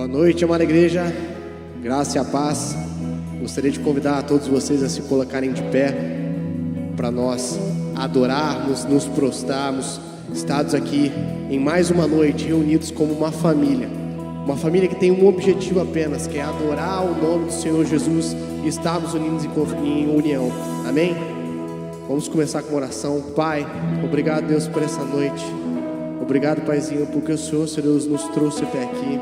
Boa noite, amada igreja, graça e a paz. Gostaria de convidar a todos vocês a se colocarem de pé para nós adorarmos, nos prostrarmos, estados aqui em mais uma noite reunidos como uma família que tem um objetivo apenas, que é adorar o nome do Senhor Jesus e estarmos unidos em união, amém? Vamos começar com uma oração. Pai, obrigado, Deus, por essa noite. Obrigado, Paizinho, porque o Senhor, Deus, nos trouxe até aqui.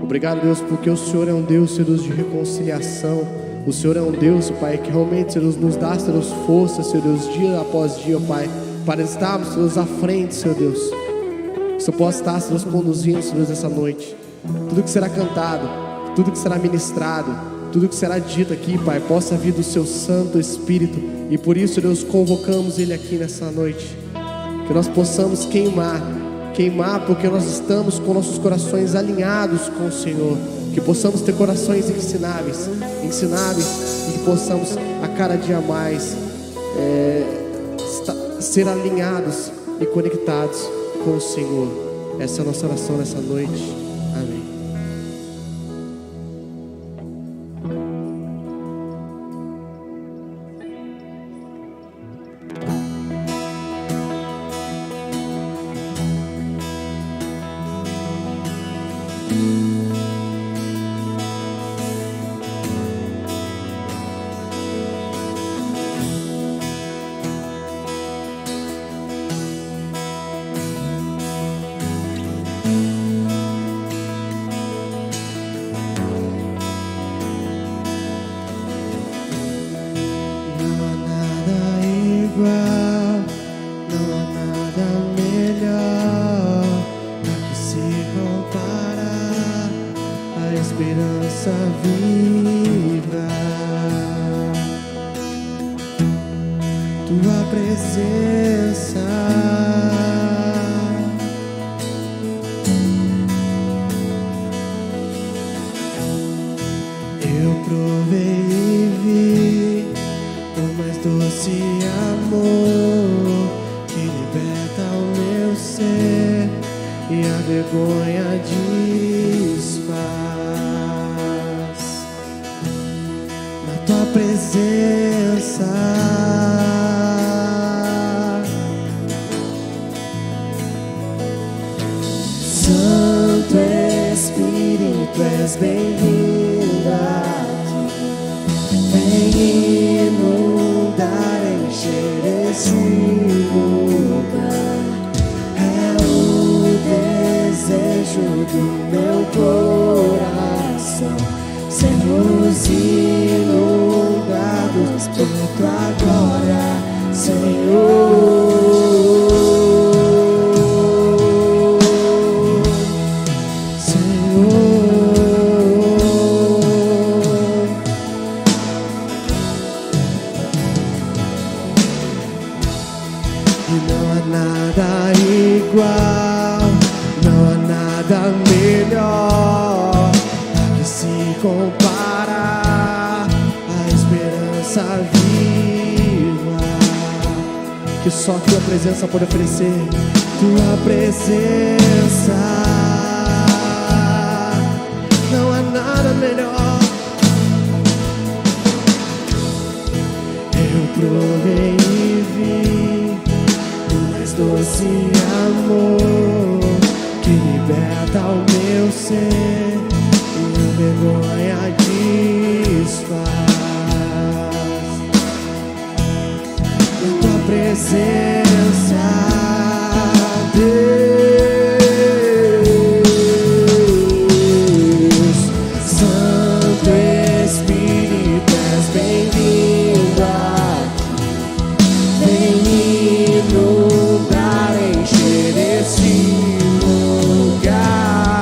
Obrigado, Deus, porque o Senhor é um Deus, Deus, de reconciliação. O Senhor é um Deus, Pai, que realmente, Deus, nos dá, Deus, força, Senhor Deus, dia após dia, Pai, para estarmos, Deus, à frente, Senhor Deus. Que o Senhor possa estar, Deus, conduzindo, Senhor Deus, essa noite. Tudo que será cantado, tudo que será ministrado, tudo que será dito aqui, Pai, possa vir do Seu Santo Espírito. E por isso, Deus, convocamos Ele aqui nessa noite. Que nós possamos queimar, porque nós estamos com nossos corações alinhados com o Senhor. Que possamos ter corações ensináveis, e que possamos a cada dia mais ser alinhados e conectados com o Senhor. Essa é a nossa oração nessa noite. Amém. Pode oferecer tua presença. Não há nada melhor. Eu provei e vi o mais doce amor que liberta o meu ser e a vergonha desfaz. Na tua presença, Vem inundar, encher esse lugar.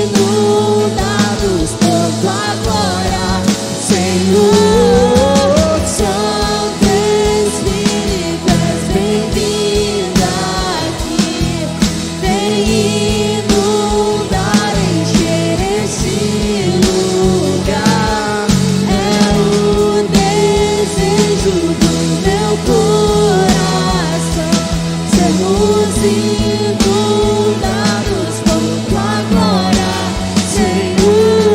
inundados por tua glória, Senhor. Santo Espírito, és bem-vindo aqui. Vem inundar, encher esse lugar. É o desejo do meu coração, sermos inundados por tua glória, Senhor.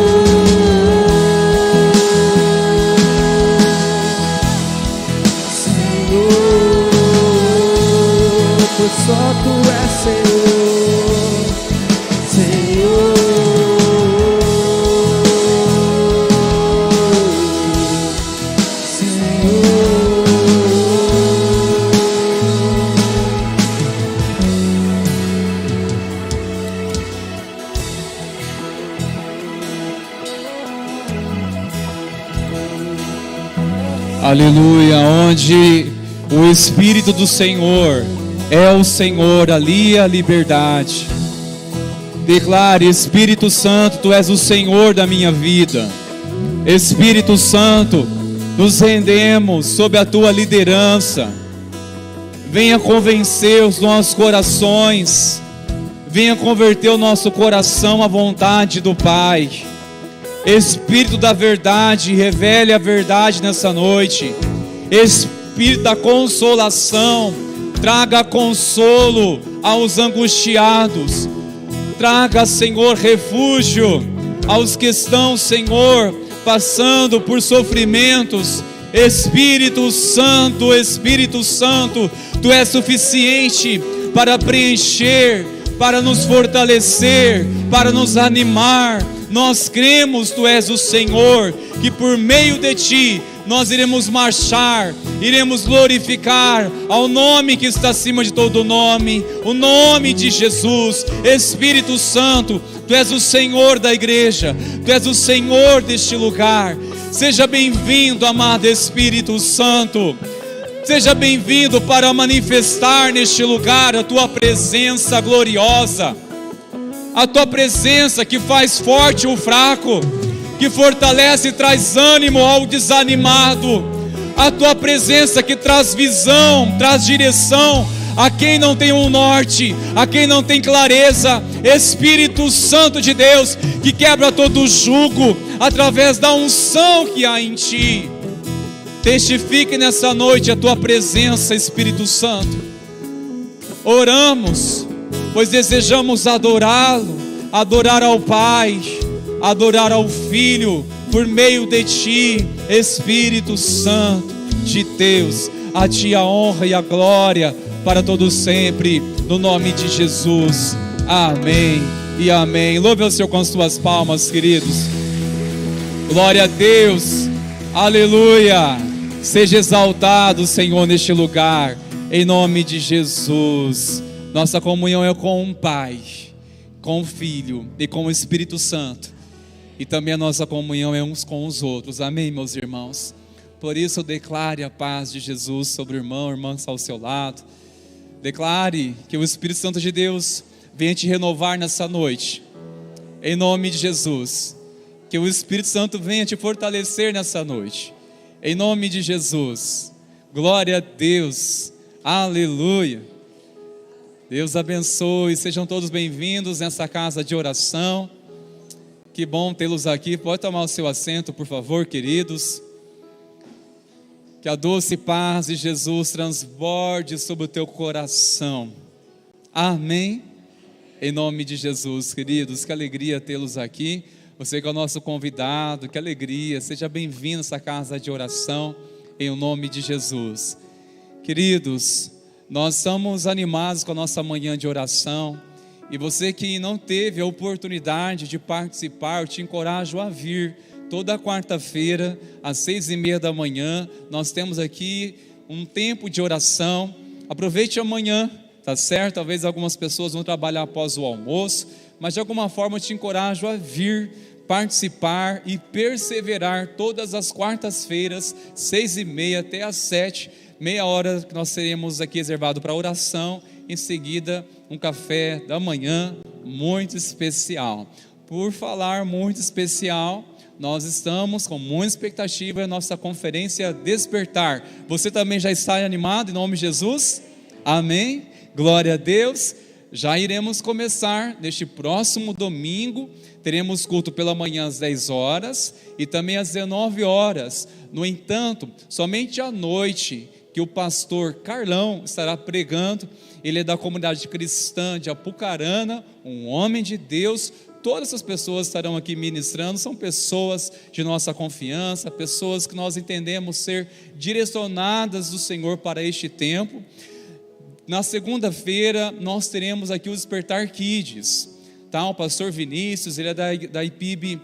Senhor, pois só tu és Senhor, Senhor. Aleluia, onde o Espírito do Senhor é o Senhor, ali a liberdade. Declare: Espírito Santo, Tu és o Senhor da minha vida. Espírito Santo, nos rendemos sob a Tua liderança. Venha convencer os nossos corações, venha converter o nosso coração à vontade do Pai. Espírito da verdade, revele a verdade nessa noite. Espírito da consolação, traga consolo aos angustiados. Traga, Senhor, refúgio aos que estão, Senhor, passando por sofrimentos. Espírito Santo, Tu és suficiente para preencher, para nos fortalecer, para nos animar. Nós cremos, Tu és o Senhor, que por meio de Ti nós iremos marchar, iremos glorificar ao nome que está acima de todo nome, o nome de Jesus. Espírito Santo, Tu és o Senhor da igreja, Tu és o Senhor deste lugar. Seja bem-vindo, amado Espírito Santo. Seja bem-vindo para manifestar neste lugar a Tua presença gloriosa. A Tua presença que faz forte o fraco, que fortalece e traz ânimo ao desanimado. A Tua presença que traz visão, traz direção a quem não tem um norte, a quem não tem clareza. Espírito Santo de Deus, que quebra todo jugo através da unção que há em Ti. Testifique nessa noite a Tua presença, Espírito Santo. Oramos, pois desejamos adorá-lo, adorar ao Pai, adorar ao Filho, por meio de Ti, Espírito Santo de Deus. A Ti a honra e a glória para todos sempre, no nome de Jesus. Amém e amém. Louve ao Senhor com as suas palmas, queridos. Glória a Deus, aleluia. Seja exaltado, Senhor, neste lugar, em nome de Jesus. Nossa comunhão é com o Pai, com o Filho e com o Espírito Santo. E também a nossa comunhão é uns com os outros. Amém, meus irmãos? Por isso, declare a paz de Jesus sobre o irmão, irmã que está ao seu lado. Declare que o Espírito Santo de Deus venha te renovar nessa noite, em nome de Jesus. Que o Espírito Santo venha te fortalecer nessa noite, em nome de Jesus. Glória a Deus, aleluia. Deus abençoe, sejam todos bem-vindos nessa casa de oração. Que bom tê-los aqui. Pode tomar o seu assento, por favor, queridos. Que a doce paz de Jesus transborde sobre o teu coração. Amém? Em nome de Jesus, queridos, que alegria tê-los aqui. Você que é o nosso convidado, que alegria. Seja bem-vindo a essa casa de oração, em nome de Jesus. Queridos, nós estamos animados com a nossa manhã de oração. E você que não teve a oportunidade de participar, eu te encorajo a vir. Toda quarta-feira, às 6:30 da manhã, nós temos aqui um tempo de oração. Aproveite amanhã, tá certo? Talvez algumas pessoas vão trabalhar após o almoço, mas de alguma forma eu te encorajo a vir, participar e perseverar todas as quartas-feiras, 6:30 até às 7, meia hora que nós teremos aqui reservado para oração. Em seguida, um café da manhã, muito especial. Por falar muito especial, nós estamos com muita expectativa em nossa conferência Despertar. Você também já está animado em nome de Jesus? Amém? Glória a Deus. Já iremos começar neste próximo domingo. Teremos culto pela manhã às 10 horas e também às 19 horas. No entanto, somente à noite que o pastor Carlão estará pregando. Ele é da comunidade cristã de Apucarana, um homem de Deus. Todas essas pessoas estarão aqui ministrando, são pessoas de nossa confiança, pessoas que nós entendemos ser direcionadas do Senhor para este tempo. Na segunda-feira nós teremos aqui o Despertar Kids, tá? O pastor Vinícius, ele é da IPIB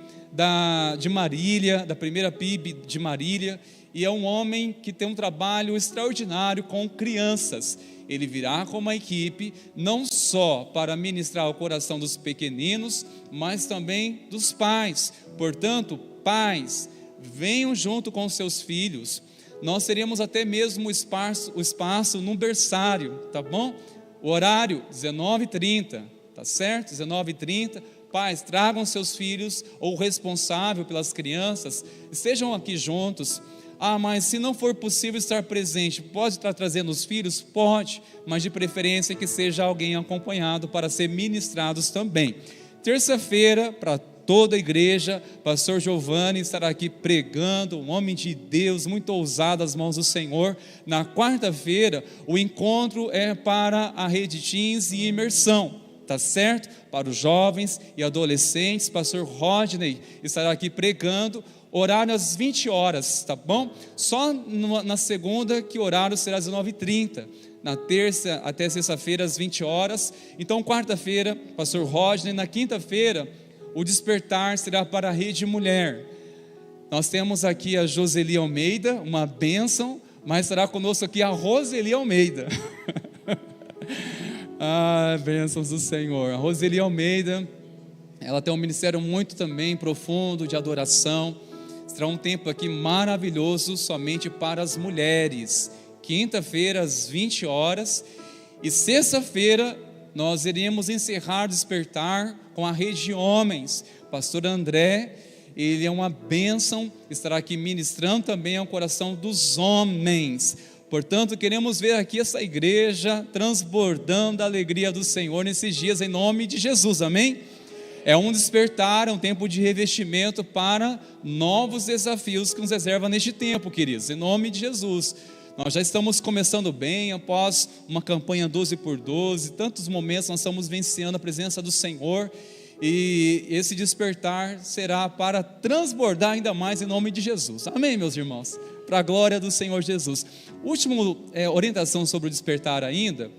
de Marília, da primeira PIB de Marília, e é um homem que tem um trabalho extraordinário com crianças. Ele virá com uma equipe, não só para ministrar o coração dos pequeninos, mas também dos pais. Portanto, pais, venham junto com seus filhos. Nós teremos até mesmo o espaço num berçário, tá bom? O horário, 19h30, tá certo? 19h30. Pais, tragam seus filhos ou o responsável pelas crianças, estejam aqui juntos. Mas se não for possível estar presente, pode estar trazendo os filhos? Pode, mas de preferência que seja alguém acompanhado para ser ministrados também. Terça-feira, para toda a igreja, pastor Giovanni estará aqui pregando, um homem de Deus, muito ousado às mãos do Senhor. Na quarta-feira, o encontro é para a rede Teens e imersão, tá certo? Para os jovens e adolescentes, pastor Rodney estará aqui pregando, horário às 20 horas, tá bom? Só na segunda que o horário será às 19h30, na terça até sexta-feira às 20 horas, então quarta-feira, pastor Rodney, na quinta-feira, o despertar será para a Rede Mulher. Nós temos aqui a Joseli Almeida, uma bênção, mas estará conosco aqui a Roseli Almeida. Bênçãos do Senhor. A Roseli Almeida, ela tem um ministério muito também profundo de adoração. Será um tempo aqui maravilhoso somente para as mulheres. Quinta-feira às 20 horas e sexta-feira nós iremos encerrar o despertar com a rede de homens. Pastor André, ele é uma bênção, estará aqui ministrando também ao coração dos homens. Portanto, queremos ver aqui essa igreja transbordando da alegria do Senhor nesses dias, em nome de Jesus, amém? É um despertar, é um tempo de revestimento para novos desafios que nos reserva neste tempo, queridos, em nome de Jesus. Nós já estamos começando bem, após uma campanha 12 por 12, tantos momentos nós estamos vencendo a presença do Senhor, e esse despertar será para transbordar ainda mais em nome de Jesus, amém, meus irmãos? Para a glória do Senhor Jesus. Última orientação sobre o despertar ainda,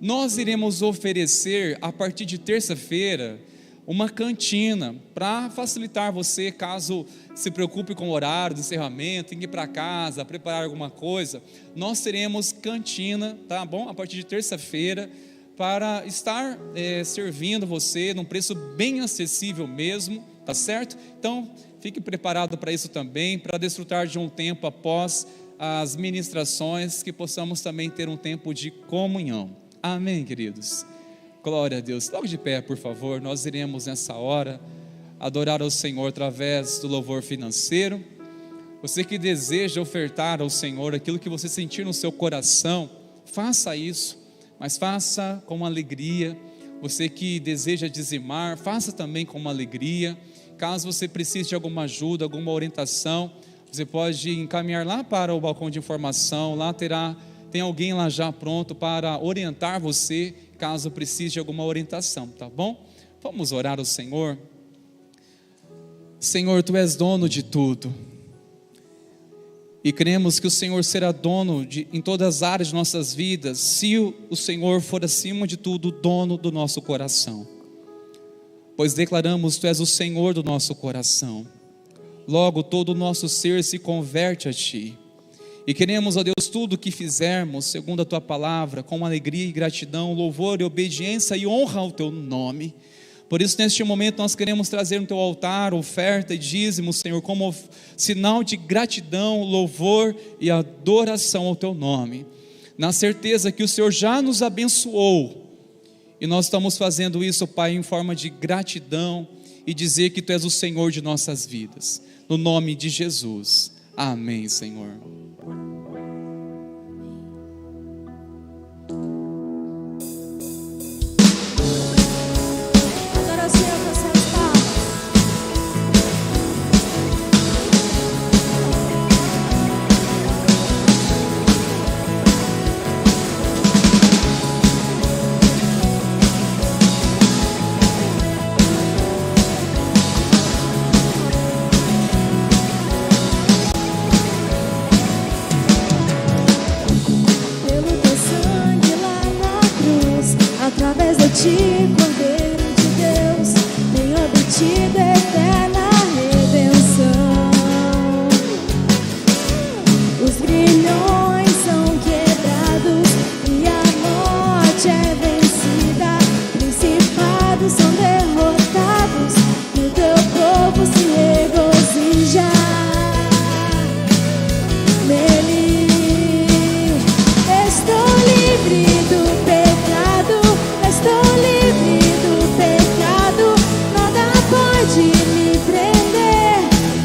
nós iremos oferecer a partir de terça-feira uma cantina para facilitar você, caso se preocupe com o horário do encerramento, tem que ir para casa, preparar alguma coisa. Nós teremos cantina, tá bom? A partir de terça-feira, para estar servindo você num preço bem acessível mesmo, tá certo? Então, fique preparado para isso também, para desfrutar de um tempo após as ministrações, que possamos também ter um tempo de comunhão. Amém, queridos? Glória a Deus. Logo de pé, por favor. Nós iremos nessa hora adorar ao Senhor através do louvor financeiro. Você que deseja ofertar ao Senhor aquilo que você sentir no seu coração, faça isso, mas faça com alegria. Você que deseja dizimar, faça também com alegria. Caso você precise de alguma ajuda, alguma orientação, você pode encaminhar lá para o balcão de informação. Lá tem alguém lá já pronto para orientar você, caso precise de alguma orientação, tá bom? Vamos orar ao Senhor. Senhor, Tu és dono de tudo, e cremos que o Senhor será dono em todas as áreas de nossas vidas, se o Senhor for acima de tudo o dono do nosso coração, pois declaramos: Tu és o Senhor do nosso coração. Logo todo o nosso ser se converte a Ti, e queremos, ó Deus, tudo que fizermos segundo a Tua palavra, com alegria e gratidão, louvor e obediência e honra ao Teu nome. Por isso, neste momento, nós queremos trazer no Teu altar oferta e dízimo, Senhor, como sinal de gratidão, louvor e adoração ao Teu nome, na certeza que o Senhor já nos abençoou E nós estamos fazendo isso, Pai, em forma de gratidão e dizer que Tu és o Senhor de nossas vidas. No nome de Jesus. Amém, Senhor. Agora o Senhor com as suas palmas. Pelo teu sangue lá na cruz, através de ti, Cordeiro de Deus, tenho obtido eterna redenção. Os grilhões são quebrados e a morte é vencida. Principados são derrotados e o teu povo se regozija nele. Estou livre do pecado, estou livre do pecado. Nada pode me prender,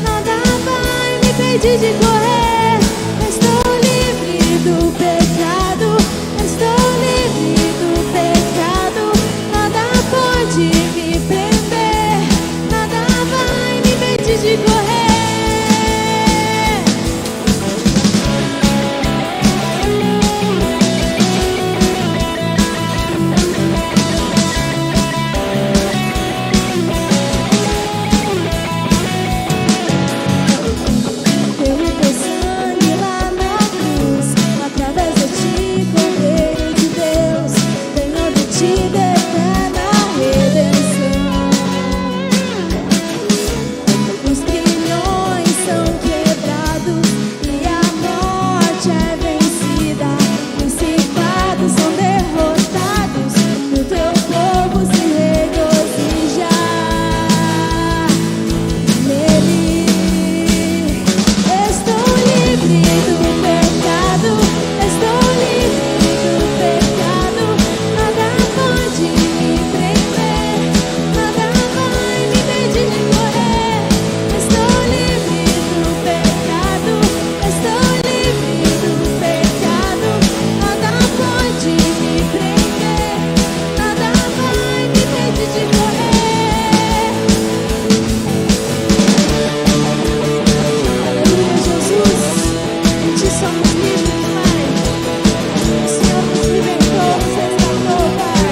nada vai me impedir de correr. Estou livre do pecado, estou livre do pecado. Nada pode me prender, nada vai me impedir de correr. Pelo teu sangue lá na cruz, através de ti, Cordeiro de Deus, tenho obtido eterna redenção. Os grilhões são quebrados e a morte é vencida. Principados são derrotados e o teu povo se regozija nele. Estou livre do pecado, estou livre do pecado. Nada pode me prender, nada vai me impedir de correr. Estou livre do pecado, estou livre do pecado. Nada pode me prender, nada vai me impedir de correr. Aleluia, Jesus, em ti somos livres, Pai. O Senhor nos libertou, nos resgatou, Pai.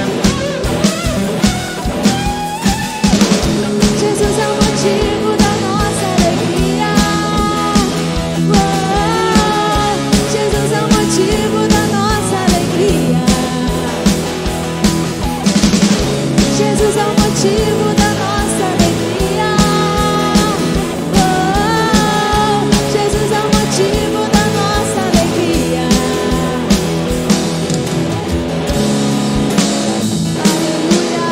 Jesus é o motivo da nossa alegria. Jesus é o motivo da nossa alegria. Jesus é o motivo da nossa alegria. Jesus é o motivo da nossa alegria. Aleluia,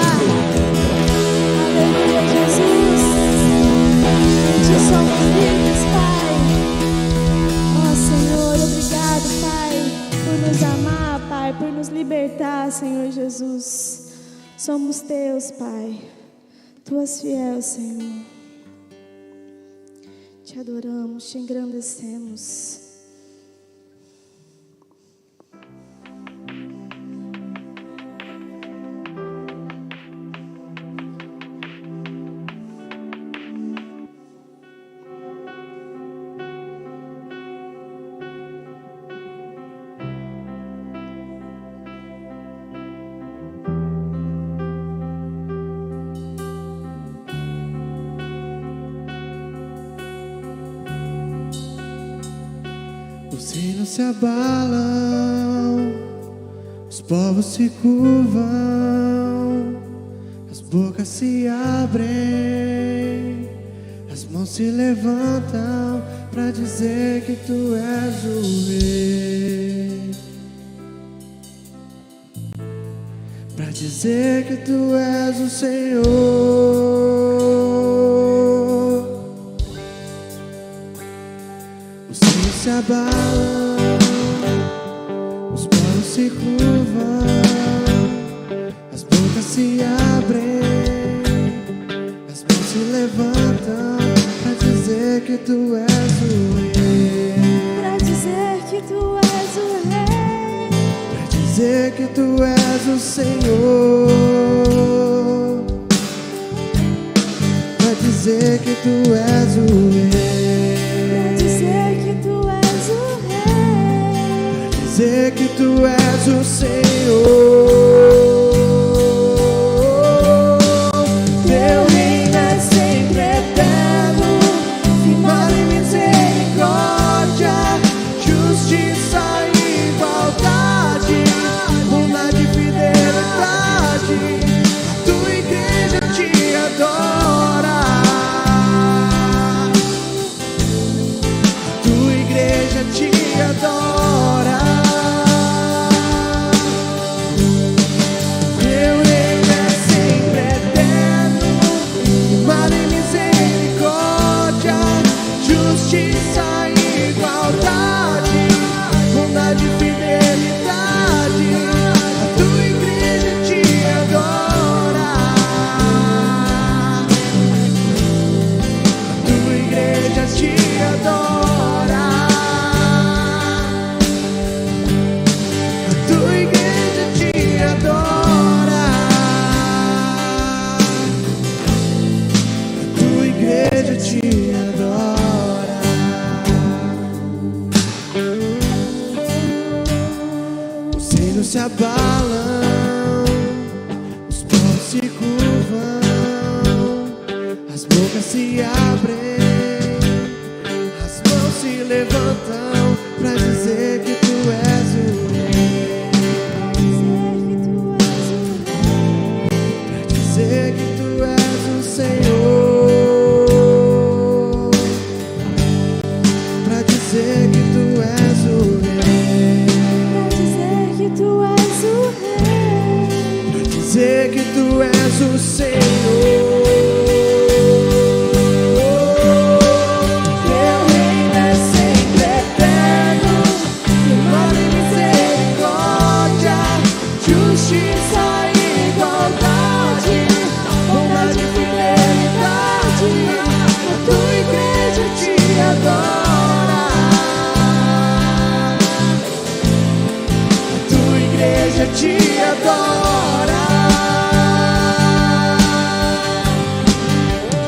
aleluia, Jesus. Em ti somos livres, Pai. Ó Senhor, obrigado, Pai, por nos amar, Pai, por nos libertar, Senhor Jesus. Somos teus, Pai. Tu és fiel, Senhor. Te adoramos, te engrandecemos. Os reinos se abalam, os povos se curvam, as bocas se abrem, as mãos se levantam pra dizer que tu és o rei, pra dizer que tu és o Senhor. Os céus se abalam, os povos se curvam, as bocas bocas se abrem, as mãos se levantam pra dizer que tu és o rei. Pra dizer que tu és o rei. Pra dizer que tu és o Senhor. Pra dizer que tu és o rei. Pra dizer que tu és o rei. Pra dizer que tu és o Senhor. Teu reino é sempre eterno, firmado em misericórdia, justiça e igualdade, bondade e fidelidade. A tua igreja te adora. A tua igreja te adora. Teu reino é sempre eterno, firmado em misericórdia, justiça e igualdade, bondade e fidelidade. A tua igreja te adora. A tua igreja te adora. A tua igreja te adora. A tua igreja te adora. Os reinos se abalam, os povos se curvam, as bocas se abrem, as mãos se levantam pra dizer que tu és o rei. Pra dizer que tu és o rei. Pra dizer que tu és o Senhor. Pra dizer que tu és o rei. Pra dizer que tu és o rei. Pra dizer que tu és o Senhor. Teu reino é sempre eterno, firmado em misericórdia, justiça e igualdade, bondade e fidelidade. A tua igreja te adora. A tua igreja te adora.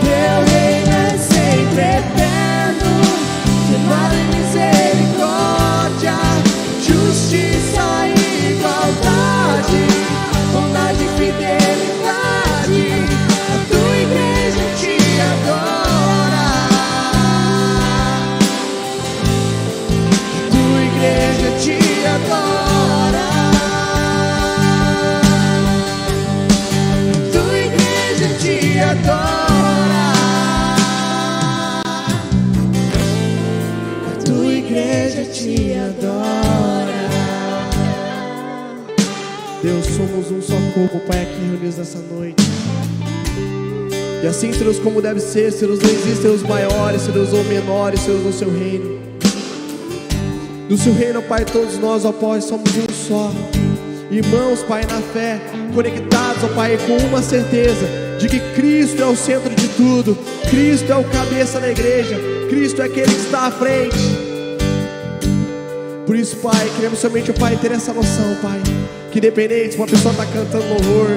Teu reino é sempre eterno, firmado em misericórdia, justiça e igualdade, bondade e fidelidade. A tua igreja te adora. A tua igreja te adora. A tua igreja te adora. A tua igreja te adora. Deus, somos um só corpo, Pai, aqui reunidos nessa noite. E assim seremos como deve ser, seremos não existem os maiores, seremos os menores, seremos no seu reino. Do seu reino, Pai, todos nós, ó Pai, somos um só. Irmãos, Pai, na fé, conectados, ó Pai, com uma certeza de que Cristo é o centro de tudo. Cristo é o cabeça da igreja. Cristo é aquele que está à frente. Por isso, Pai, queremos somente, ó Pai, ter essa noção, Pai, que independente se uma pessoa está cantando louvor,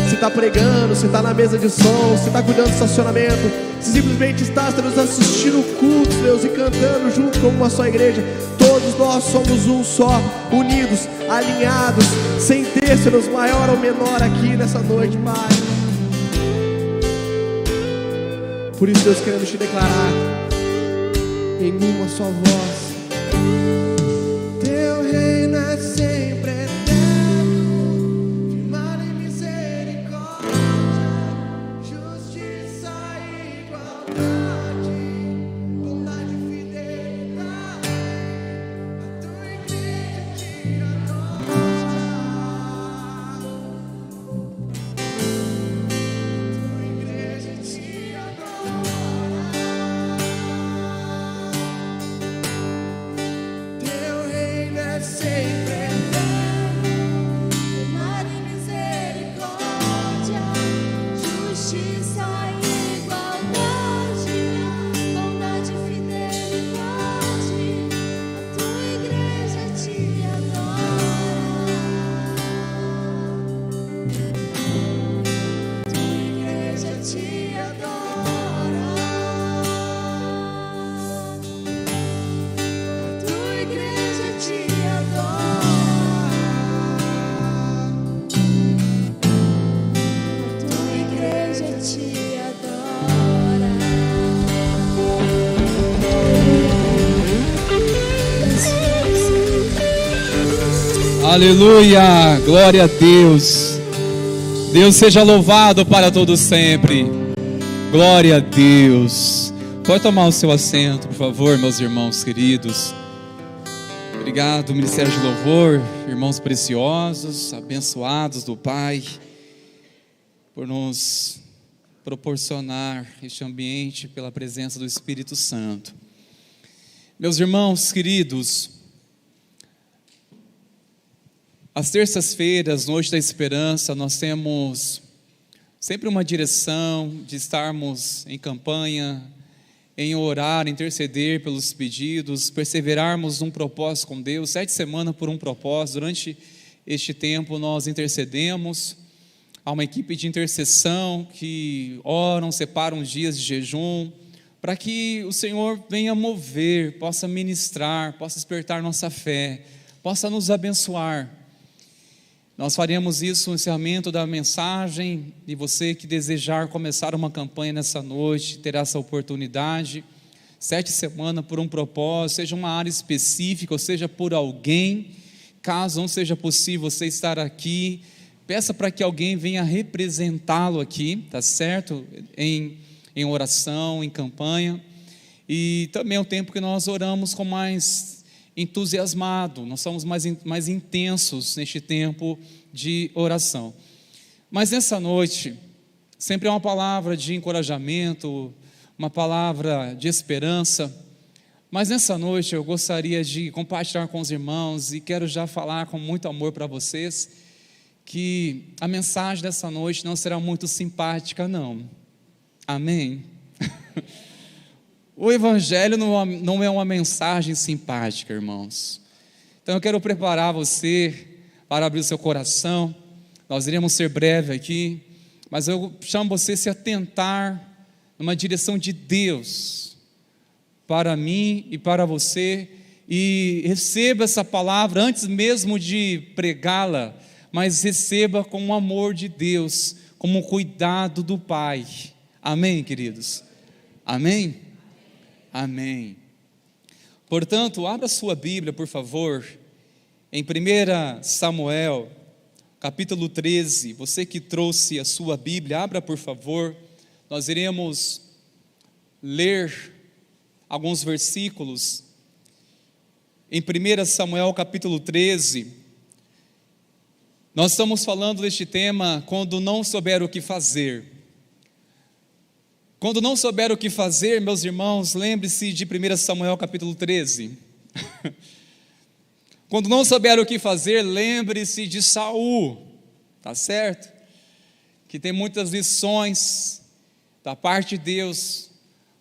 se está pregando, se está na mesa de som, se está cuidando do estacionamento, se simplesmente está nos assistindo o culto, Deus, e cantando junto como uma só igreja, todos nós somos um só, unidos, alinhados, sem ter sermos maior ou menor aqui nessa noite, Pai. Por isso, Deus, queremos te declarar em uma só voz: teu reino é sempre eterno, firmado em misericórdia, justiça e igualdade, bondade e fidelidade. A tua igreja te adora. A tua igreja te adora. Teu Aleluia, glória a Deus. Deus seja louvado para todo sempre. Glória a Deus. Pode tomar o seu assento, por favor, meus irmãos queridos. Obrigado, Ministério de Louvor, irmãos preciosos, abençoados do Pai, por nos proporcionar este ambiente pela presença do Espírito Santo. Meus irmãos queridos, às terças-feiras, Noite da Esperança, nós temos sempre uma direção de estarmos em campanha, em orar, interceder pelos pedidos, perseverarmos num propósito com Deus. 7 semanas por um propósito. Durante este tempo nós intercedemos. Há uma equipe de intercessão que oram, separam dias de jejum, para que o Senhor venha mover, possa ministrar, possa despertar nossa fé, possa nos abençoar. Nós faremos isso no encerramento da mensagem, e você que desejar começar uma campanha nessa noite, terá essa oportunidade. 7 semanas por um propósito, seja uma área específica, ou seja por alguém. Caso não seja possível você estar aqui, peça para que alguém venha representá-lo aqui, tá certo? Em oração, em campanha. E também é um tempo que nós oramos com mais entusiasmado, nós somos mais intensos neste tempo de oração. Mas nessa noite, sempre é uma palavra de encorajamento, uma palavra de esperança. Mas nessa noite eu gostaria de compartilhar com os irmãos, e quero já falar com muito amor para vocês, que a mensagem dessa noite não será muito simpática, não. Amém? O Evangelho não é uma mensagem simpática, irmãos. Então eu quero preparar você para abrir o seu coração. Nós iremos ser breve aqui, mas eu chamo você a se atentar numa direção de Deus, para mim e para você, e receba essa palavra antes mesmo de pregá-la, mas receba com o amor de Deus, como o cuidado do Pai. Amém, queridos? Amém? Amém. Portanto, abra sua Bíblia, por favor, em 1 Samuel, capítulo 13. Você que trouxe a sua Bíblia, abra, por favor. Nós iremos ler alguns versículos. Em 1 Samuel, capítulo 13, nós estamos falando deste tema, quando não souber o que fazer. Quando não souber o que fazer, meus irmãos, lembre-se de 1 Samuel capítulo 13. Quando não souber o que fazer, lembre-se de Saul, tá certo? Que tem muitas lições da parte de Deus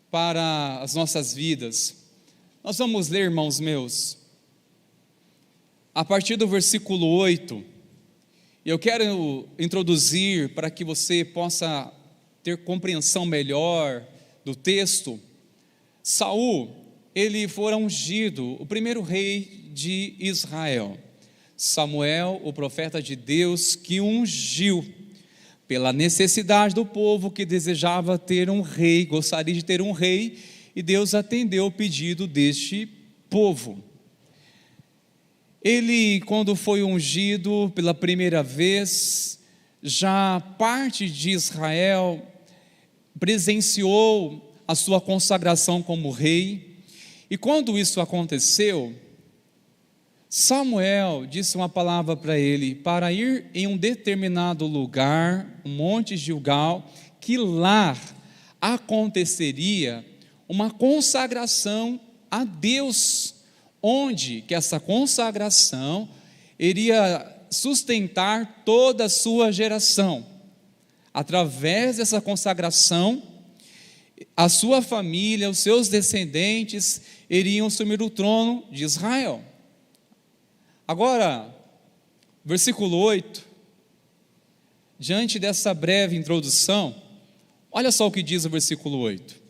para as nossas vidas. Nós vamos ler, irmãos meus, a partir do versículo 8. Eu quero introduzir para que você possa ter compreensão melhor do texto. Saul, ele fora ungido, o primeiro rei de Israel. Samuel, o profeta de Deus, que ungiu pela necessidade do povo que desejava ter um rei, gostaria de ter um rei, e Deus atendeu o pedido deste povo. Ele, quando foi ungido pela primeira vez, já parte de Israel presenciou a sua consagração como rei, e quando isso aconteceu, Samuel disse uma palavra para ele, para ir em um determinado lugar, o Monte Gilgal, que lá aconteceria uma consagração a Deus, onde que essa consagração iria sustentar toda a sua geração. Através dessa consagração, a sua família, os seus descendentes iriam assumir o trono de Israel. Agora, versículo 8, diante dessa breve introdução, olha só o que diz o versículo 8.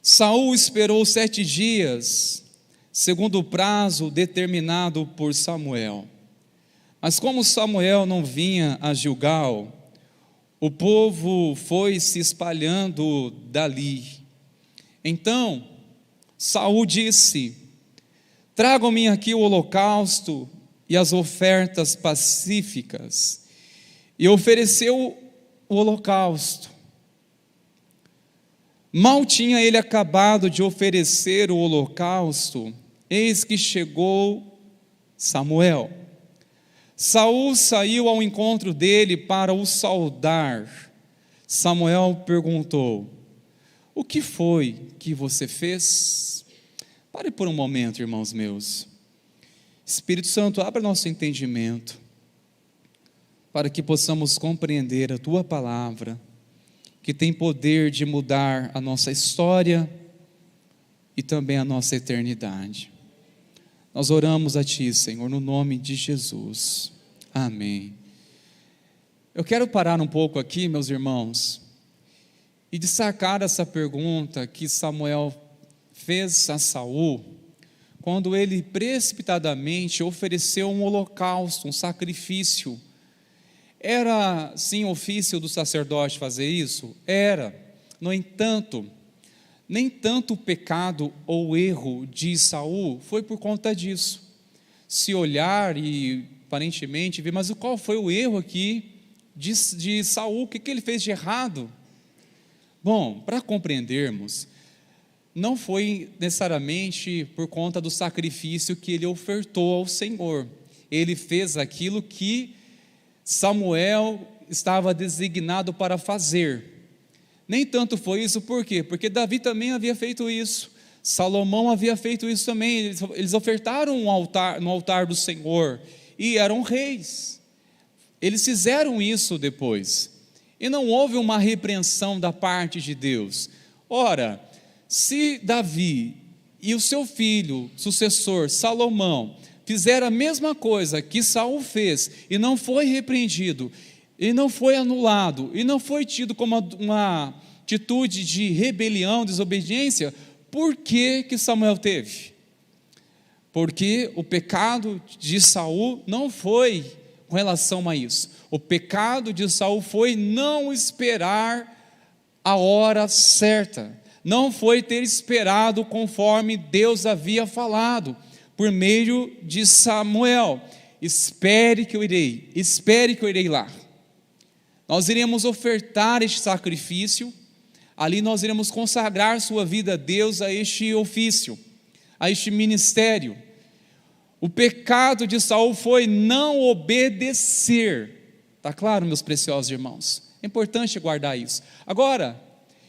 Saul esperou 7 dias, segundo o prazo determinado por Samuel. Mas como Samuel não vinha a Gilgal, o povo foi se espalhando dali. Então Saul disse: tragam-me aqui o holocausto e as ofertas pacíficas, e ofereceu o holocausto. Mal tinha ele acabado de oferecer o holocausto, eis que chegou Samuel. Saul saiu ao encontro dele para o saudar. Samuel perguntou: o que foi que você fez? Pare por um momento, irmãos meus. Espírito Santo, abra nosso entendimento, para que possamos compreender a Tua palavra, que tem poder de mudar a nossa história e também a nossa eternidade. Nós oramos a Ti, Senhor, no nome de Jesus. Amém. Eu quero parar um pouco aqui, meus irmãos, e destacar essa pergunta que Samuel fez a Saul, quando ele precipitadamente ofereceu um holocausto, um sacrifício. Era sim ofício do sacerdote fazer isso? Era. No entanto, nem tanto o pecado ou erro de Saul foi por conta disso. Se olhar e aparentemente ver, mas qual foi o erro aqui de Saul? O que ele fez de errado? Bom, para compreendermos, não foi necessariamente por conta do sacrifício que ele ofertou ao Senhor. Ele fez aquilo que Samuel estava designado para fazer. Nem tanto foi isso, por quê? Porque Davi também havia feito isso, Salomão havia feito isso também. Eles ofertaram no altar do Senhor, e eram reis. Eles fizeram isso depois, e não houve uma repreensão da parte de Deus. Ora, se Davi e o seu filho, sucessor, Salomão, fizeram a mesma coisa que Saul fez, e não foi repreendido, e não foi anulado, e não foi tido como uma atitude de rebelião, desobediência, por que Samuel teve? Porque o pecado de Saul não foi com relação a isso. O pecado de Saul foi não esperar a hora certa, não foi ter esperado conforme Deus havia falado, por meio de Samuel. Espere que eu irei lá. Nós iremos ofertar este sacrifício, ali nós iremos consagrar sua vida a Deus, a este ofício, a este ministério. O pecado de Saul foi não obedecer. Está claro, meus preciosos irmãos? É importante guardar isso. Agora,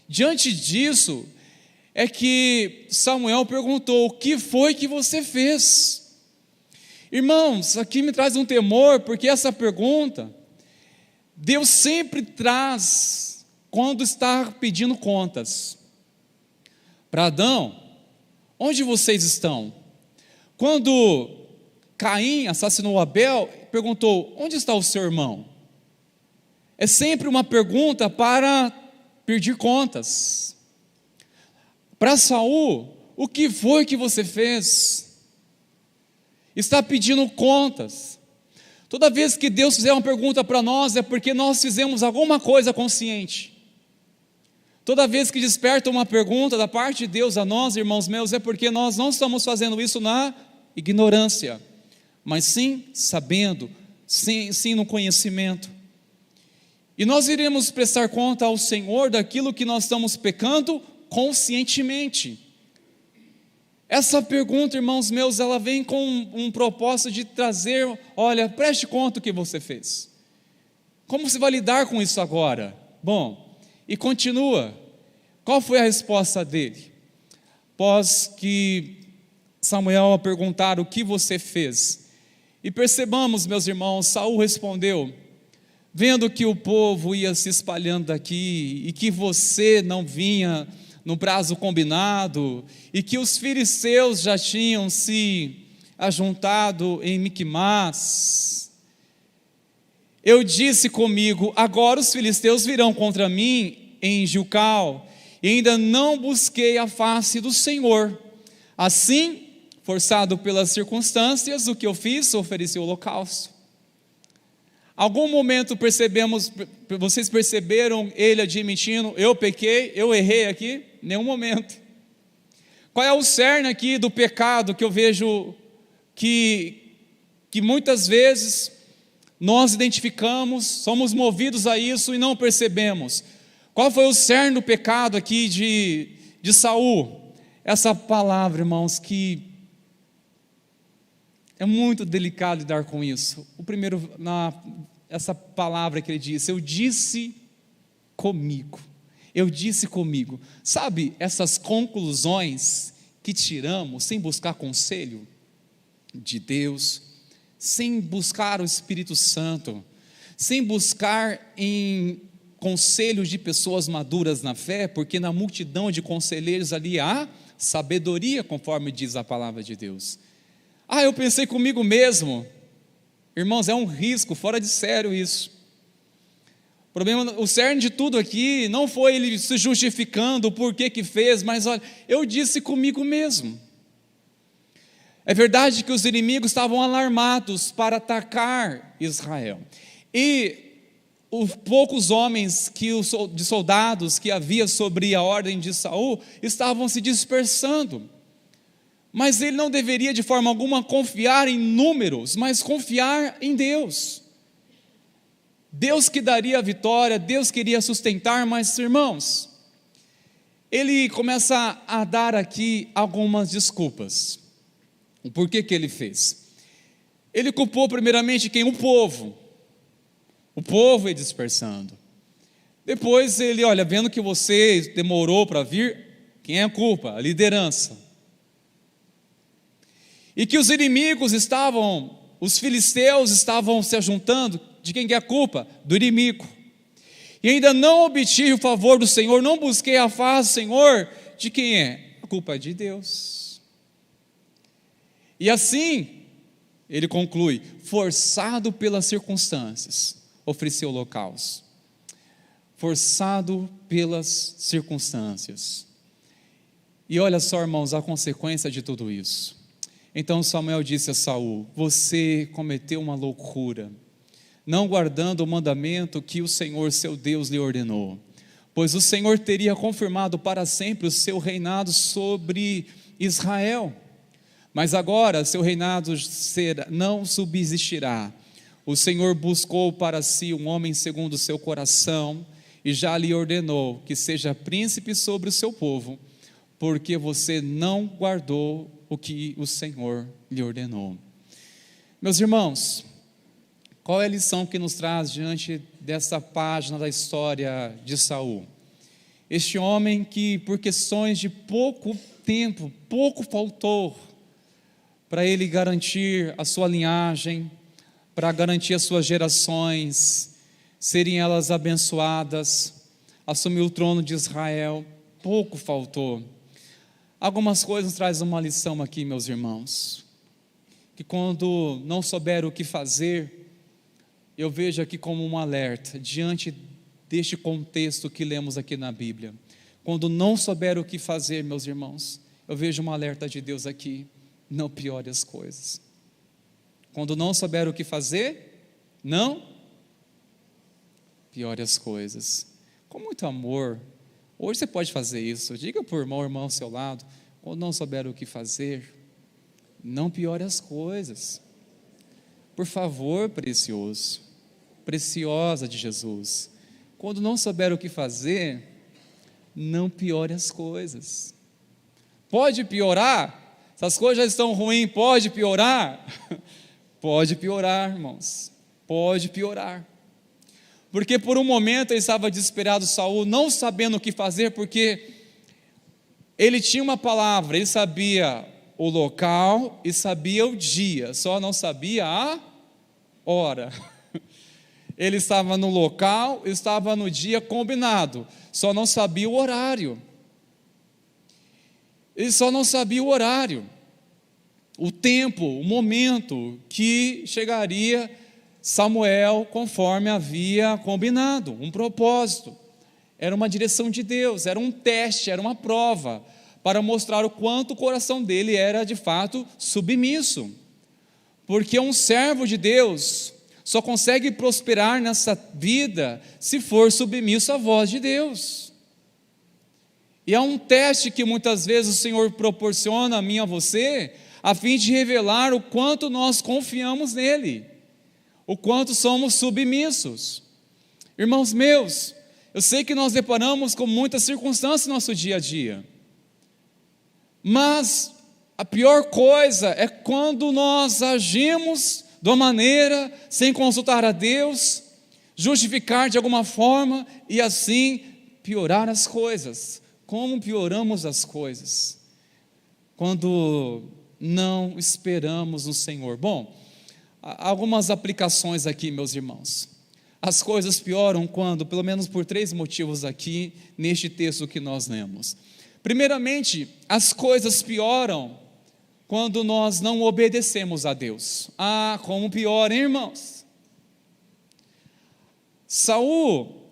diante disso, é que Samuel perguntou: o que foi que você fez? Irmãos, aqui me traz um temor, porque essa pergunta, Deus sempre traz quando está pedindo contas. Para Adão: onde vocês estão? Quando Caim assassinou Abel, perguntou: onde está o seu irmão? É sempre uma pergunta para pedir contas. Para Saul: o que foi que você fez? Está pedindo contas. Toda vez que Deus fizer uma pergunta para nós, é porque nós fizemos alguma coisa consciente. Toda vez que desperta uma pergunta da parte de Deus a nós, irmãos meus, é porque nós não estamos fazendo isso na ignorância, mas sim sabendo, sim no conhecimento. E nós iremos prestar conta ao Senhor daquilo que nós estamos pecando conscientemente. Essa pergunta, irmãos meus, ela vem com um propósito de trazer: olha, preste conta do que você fez. Como você vai lidar com isso agora? Bom, e continua. Qual foi a resposta dele? Após que Samuel perguntar: o que você fez? E percebamos, meus irmãos, Saul respondeu: vendo que o povo ia se espalhando daqui, e que você não vinha no prazo combinado, e que os filisteus já tinham se ajuntado em Miquimás, eu disse comigo: agora os filisteus virão contra mim em Gilgal, e ainda não busquei a face do Senhor. Assim, forçado pelas circunstâncias, o que eu fiz? Ofereci o holocausto. Algum momento vocês perceberam ele admitindo: eu pequei, eu errei aqui? Nenhum momento. Qual é o cerne aqui do pecado que eu vejo que que muitas vezes nós identificamos, somos movidos a isso e não percebemos. Qual foi o cerne do pecado aqui de Saul? Essa palavra, irmãos, que é muito delicado lidar com isso. O primeiro, essa palavra que ele disse, eu disse comigo. Eu disse comigo. Sabe, essas conclusões que tiramos sem buscar conselho de Deus, sem buscar o Espírito Santo, sem buscar em conselhos de pessoas maduras na fé, porque na multidão de conselheiros ali há sabedoria, conforme diz a palavra de Deus. Eu pensei comigo mesmo. Irmãos, é um risco, fora de sério isso. O problema, o cerne de tudo aqui não foi ele se justificando o porquê que fez, mas olha, eu disse comigo mesmo. É verdade que os inimigos estavam alarmados para atacar Israel. E os poucos homens de soldados que havia sobre a ordem de Saul estavam se dispersando. Mas ele não deveria de forma alguma confiar em números, mas confiar em Deus. Deus que daria a vitória, Deus queria sustentar, mas irmãos, ele começa a dar aqui algumas desculpas. O porquê que ele fez? Ele culpou primeiramente quem? O povo. O povo ia dispersando. Depois ele, olha, vendo que você demorou para vir, quem é a culpa? A liderança. E que os inimigos os filisteus estavam se ajuntando, de quem que é a culpa? Do inimigo. E ainda não obtive o favor do Senhor, não busquei a face do Senhor, de quem é? A culpa é de Deus. E assim, ele conclui, forçado pelas circunstâncias, ofereceu holocausto. Forçado pelas circunstâncias. E olha só, irmãos, a consequência de tudo isso. Então Samuel disse a Saul, você cometeu uma loucura, não guardando o mandamento que o Senhor seu Deus lhe ordenou, pois o Senhor teria confirmado para sempre o seu reinado sobre Israel, mas agora seu reinado não subsistirá. O Senhor buscou para si um homem segundo o seu coração, e já lhe ordenou que seja príncipe sobre o seu povo, porque você não guardou o que o Senhor lhe ordenou. Meus irmãos, qual é a lição que nos traz diante dessa página da história de Saul? Este homem que por questões de pouco tempo, pouco faltou para ele garantir a sua linhagem, para garantir as suas gerações, serem elas abençoadas, assumir o trono de Israel, pouco faltou. Algumas coisas trazem uma lição aqui, meus irmãos, que quando não souber o que fazer, eu vejo aqui como um alerta, diante deste contexto que lemos aqui na Bíblia. Quando não souber o que fazer, meus irmãos, eu vejo um alerta de Deus aqui, não piore as coisas. Quando não souber o que fazer, não piore as coisas. Com muito amor, hoje você pode fazer isso, diga para o irmão ao seu lado, quando não souber o que fazer, não piore as coisas. Por favor, precioso, preciosa de Jesus, quando não souber o que fazer, não piore as coisas. Pode piorar? Se as coisas já estão ruins, pode piorar? Pode piorar, irmãos, pode piorar. Porque por um momento ele estava desesperado, Saul, não sabendo o que fazer, porque ele tinha uma palavra, ele sabia o local e sabia o dia, só não sabia a hora. Ele estava no local, estava no dia combinado, só não sabia o horário. Ele só não sabia o horário, o tempo, o momento que chegaria Samuel conforme havia combinado, um propósito. Era uma direção de Deus, era um teste, era uma prova, para mostrar o quanto o coração dele era de fato submisso. Porque um servo de Deus só consegue prosperar nessa vida se for submisso à voz de Deus. E é um teste que muitas vezes o Senhor proporciona a mim e a você, a fim de revelar o quanto nós confiamos nele, o quanto somos submissos. Irmãos meus, eu sei que nós deparamos com muitas circunstâncias no nosso dia a dia, mas a pior coisa é quando nós agimos de uma maneira sem consultar a Deus, justificar de alguma forma e assim piorar as coisas. Como pioramos as coisas? Quando não esperamos no Senhor. Bom, algumas aplicações aqui, meus irmãos. As coisas pioram quando, pelo menos por 3 motivos aqui, neste texto que nós lemos. Primeiramente, as coisas pioram quando nós não obedecemos a Deus. Ah, como pior, hein, irmãos? Saul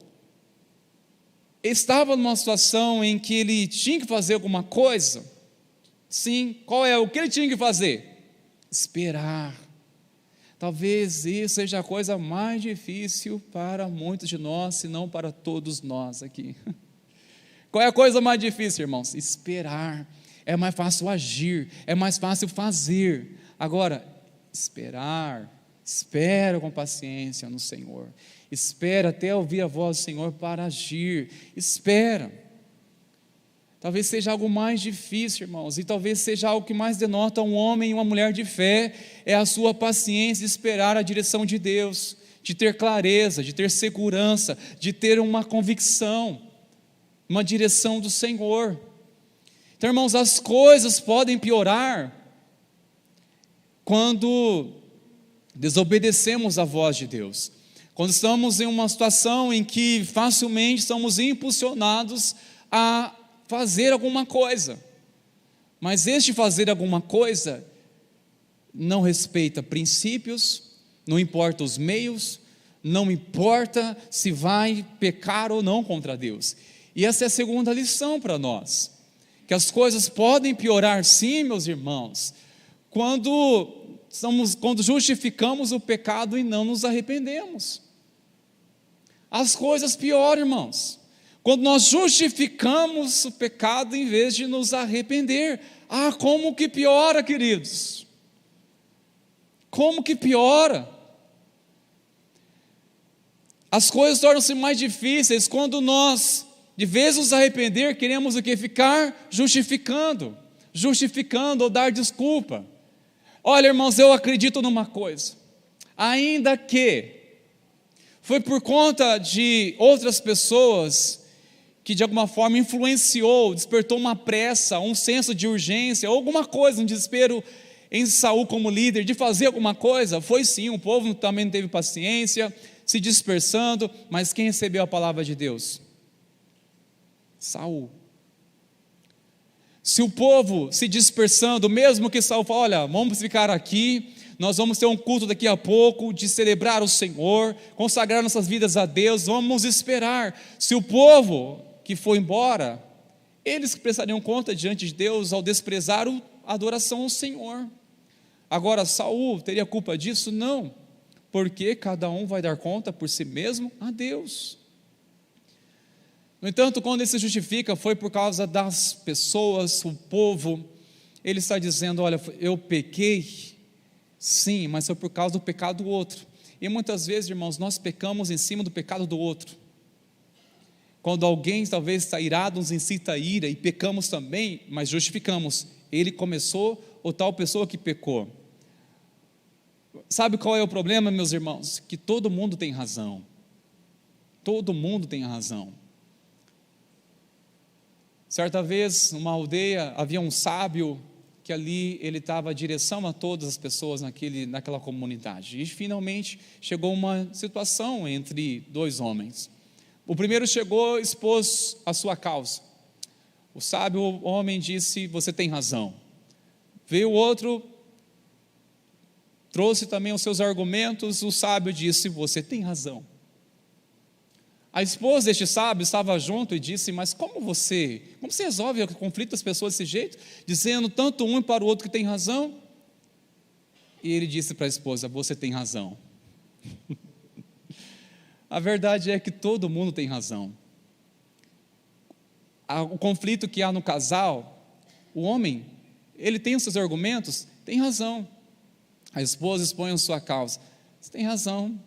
estava numa situação em que ele tinha que fazer alguma coisa. Sim, o que ele tinha que fazer? Esperar. Talvez isso seja a coisa mais difícil para muitos de nós, se não para todos nós aqui. Qual é a coisa mais difícil, irmãos? Esperar. É mais fácil agir, é mais fácil fazer. Agora, espera com paciência no Senhor. Espera até ouvir a voz do Senhor para agir. Espera. Talvez seja algo mais difícil, irmãos, e talvez seja algo que mais denota um homem e uma mulher de fé, é a sua paciência de esperar a direção de Deus, de ter clareza, de ter segurança, de ter uma convicção, uma direção do Senhor. Então, irmãos, as coisas podem piorar quando desobedecemos a voz de Deus, quando estamos em uma situação em que facilmente somos impulsionados a fazer alguma coisa, mas este fazer alguma coisa não respeita princípios, não importa os meios, não importa se vai pecar ou não contra Deus. E essa é a segunda lição para nós, que as coisas podem piorar sim, meus irmãos, quando justificamos o pecado e não nos arrependemos. As coisas pioram, irmãos, quando nós justificamos o pecado em vez de nos arrepender. Ah, como que piora, queridos? Como que piora? As coisas tornam-se mais difíceis quando nós, de vez nos arrepender, queremos o que? Ficar justificando ou dar desculpa. Olha, irmãos, eu acredito numa coisa, ainda que foi por conta de outras pessoas que de alguma forma influenciou, despertou uma pressa, um senso de urgência, ou alguma coisa, um desespero em Saul como líder, de fazer alguma coisa, foi sim, o povo também não teve paciência, se dispersando, mas quem recebeu a palavra de Deus? Saul. Se o povo se dispersando, mesmo que Saul fale, olha, vamos ficar aqui, nós vamos ter um culto daqui a pouco, de celebrar o Senhor, consagrar nossas vidas a Deus, vamos esperar. Se o povo que foi embora, eles prestariam conta diante de Deus ao desprezar a adoração ao Senhor. Agora, Saul teria culpa disso? Não, porque cada um vai dar conta por si mesmo a Deus. No entanto, quando ele se justifica, foi por causa das pessoas, o povo, ele está dizendo, olha, eu pequei, sim, mas foi por causa do pecado do outro. E muitas vezes, irmãos, nós pecamos em cima do pecado do outro. Quando alguém talvez está irado, nos incita a ira, e pecamos também, mas justificamos, ele começou ou tal pessoa que pecou. Sabe qual é o problema, meus irmãos? Que todo mundo tem razão. Todo mundo tem razão. Certa vez, numa aldeia, havia um sábio que ali ele estava a direção a todas as pessoas naquela comunidade. E finalmente chegou uma situação entre 2 homens. O primeiro chegou, expôs a sua causa. O sábio homem disse, você tem razão. Veio o outro, trouxe também os seus argumentos, o sábio disse, você tem razão. A esposa deste sábio estava junto e disse, mas como você resolve o conflito das pessoas desse jeito? Dizendo tanto um para o outro que tem razão? E ele disse para a esposa, você tem razão. A verdade é que todo mundo tem razão. O conflito que há no casal, o homem, ele tem os seus argumentos, tem razão. A esposa expõe a sua causa, você tem razão.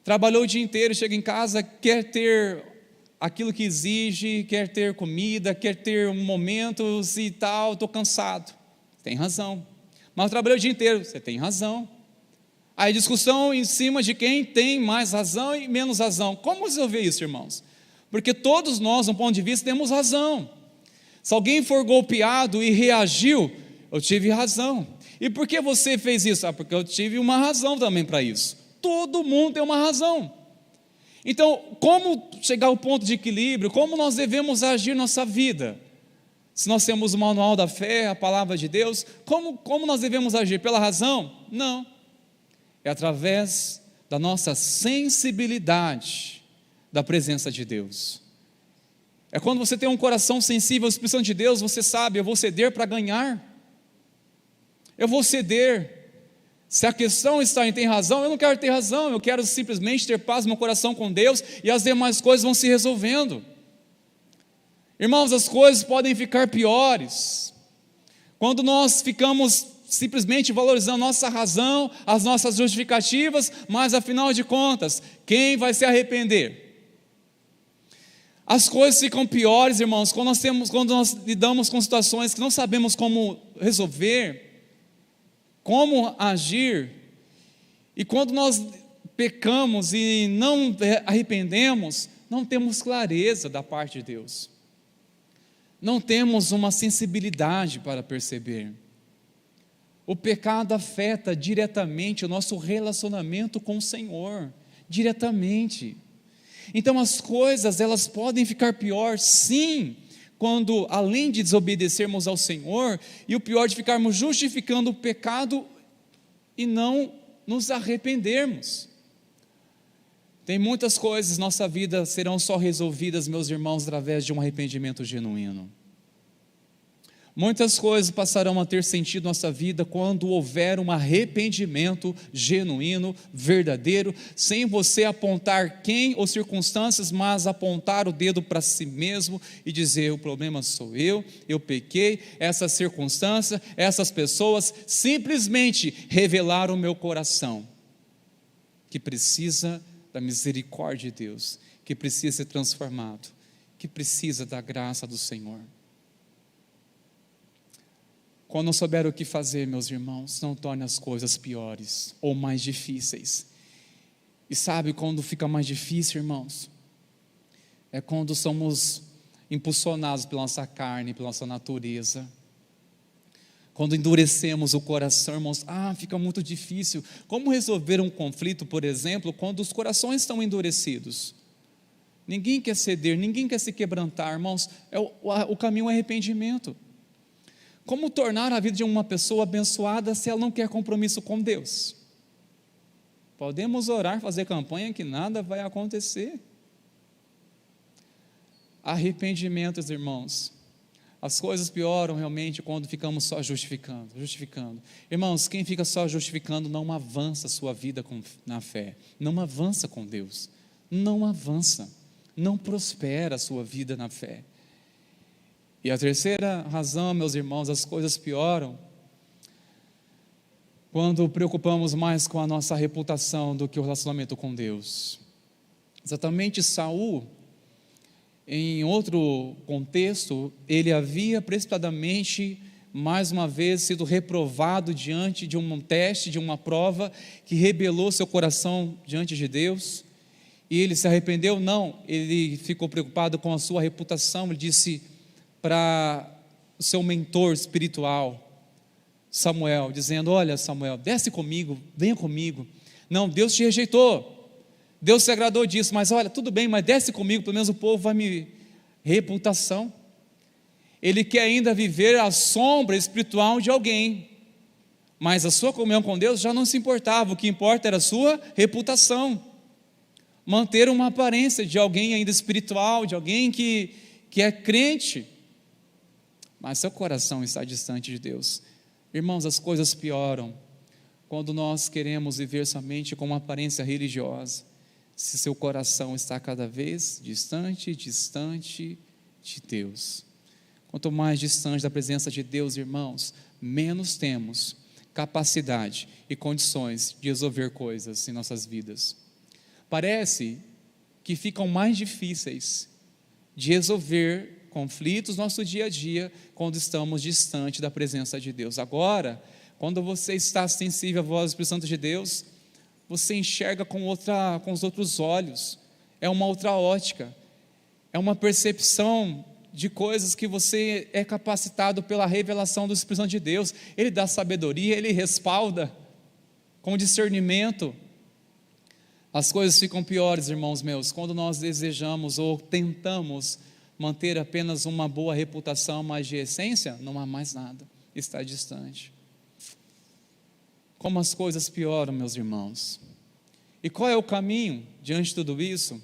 Trabalhou o dia inteiro, chega em casa, quer ter aquilo que exige, quer ter comida, quer ter momentos e tal, estou cansado, tem razão. Mas trabalhou o dia inteiro, você tem razão. Aí discussão em cima de quem tem mais razão e menos razão. Como resolver isso, irmãos? Porque todos nós, no ponto de vista, temos razão. Se alguém for golpeado e reagiu, eu tive razão. E por que você fez isso? Porque eu tive uma razão também para isso. Todo mundo tem uma razão. Então, como chegar ao ponto de equilíbrio? Como nós devemos agir nossa vida? Se nós temos o manual da fé, a palavra de Deus, como nós devemos agir? Pela razão? Não. É através da nossa sensibilidade da presença de Deus. É quando você tem um coração sensível à Espírito de Deus, você sabe, eu vou ceder para ganhar. Eu vou ceder. Se a questão está em ter razão, eu não quero ter razão, eu quero simplesmente ter paz no meu coração com Deus e as demais coisas vão se resolvendo. Irmãos, as coisas podem ficar piores quando nós ficamos simplesmente valorizando nossa razão, as nossas justificativas, mas afinal de contas, quem vai se arrepender? As coisas ficam piores, irmãos, quando nós lidamos com situações que não sabemos como resolver, como agir, e quando nós pecamos e não arrependemos, não temos clareza da parte de Deus, não temos uma sensibilidade para perceber. O pecado afeta diretamente o nosso relacionamento com o Senhor, diretamente. Então as coisas, elas podem ficar pior, sim, quando além de desobedecermos ao Senhor, e o pior de ficarmos justificando o pecado e não nos arrependermos. Tem muitas coisas, nossa vida serão só resolvidas, meus irmãos, através de um arrependimento genuíno. Muitas coisas passarão a ter sentido na nossa vida quando houver um arrependimento genuíno, verdadeiro, sem você apontar quem ou circunstâncias, mas apontar o dedo para si mesmo e dizer: o problema sou eu pequei, essa circunstância, essas pessoas simplesmente revelaram o meu coração, que precisa da misericórdia de Deus, que precisa ser transformado, que precisa da graça do Senhor. Quando não souber o que fazer, meus irmãos, não torne as coisas piores ou mais difíceis. E sabe quando fica mais difícil, irmãos? É quando somos impulsionados pela nossa carne, pela nossa natureza. Quando endurecemos o coração, irmãos, fica muito difícil. Como resolver um conflito, por exemplo, quando os corações estão endurecidos? Ninguém quer ceder, ninguém quer se quebrantar, irmãos. O caminho é arrependimento. Como tornar a vida de uma pessoa abençoada se ela não quer compromisso com Deus? Podemos orar, fazer campanha que nada vai acontecer. Arrependimentos, irmãos. As coisas pioram realmente quando ficamos só justificando. Irmãos, quem fica só justificando não avança a sua vida na fé, não avança com Deus, não avança, não prospera a sua vida na fé. E a terceira razão, meus irmãos, as coisas pioram quando preocupamos mais com a nossa reputação do que o relacionamento com Deus. Exatamente, Saul, em outro contexto, ele havia precipitadamente, mais uma vez, sido reprovado diante de um teste, de uma prova, que rebelou seu coração diante de Deus, e ele se arrependeu? Não, ele ficou preocupado com a sua reputação. Ele disse para o seu mentor espiritual, Samuel, dizendo: olha, Samuel, desce comigo, venha comigo. Não, Deus te rejeitou, Deus se agradou disso, mas olha, tudo bem, mas desce comigo, pelo menos o povo vai me... reputação. Ele quer ainda viver a sombra espiritual de alguém, mas a sua comunhão com Deus já não se importava, o que importa era a sua reputação, manter uma aparência de alguém ainda espiritual, de alguém que é crente, mas seu coração está distante de Deus. Irmãos, as coisas pioram quando nós queremos viver somente com uma aparência religiosa, se seu coração está cada vez distante de Deus. Quanto mais distante da presença de Deus, irmãos, menos temos capacidade e condições de resolver coisas em nossas vidas. Parece que ficam mais difíceis de resolver conflitos no nosso dia a dia quando estamos distante da presença de Deus. Agora, quando você está sensível à voz do Espírito Santo de Deus, você enxerga com os outros olhos, é uma outra ótica, é uma percepção de coisas que você é capacitado pela revelação do Espírito Santo de Deus. Ele dá sabedoria, Ele respalda com discernimento. As coisas ficam piores, irmãos meus, quando nós desejamos ou tentamos manter apenas uma boa reputação, mas de essência não há mais nada, está distante. Como as coisas pioram, meus irmãos. E qual é o caminho diante de tudo isso?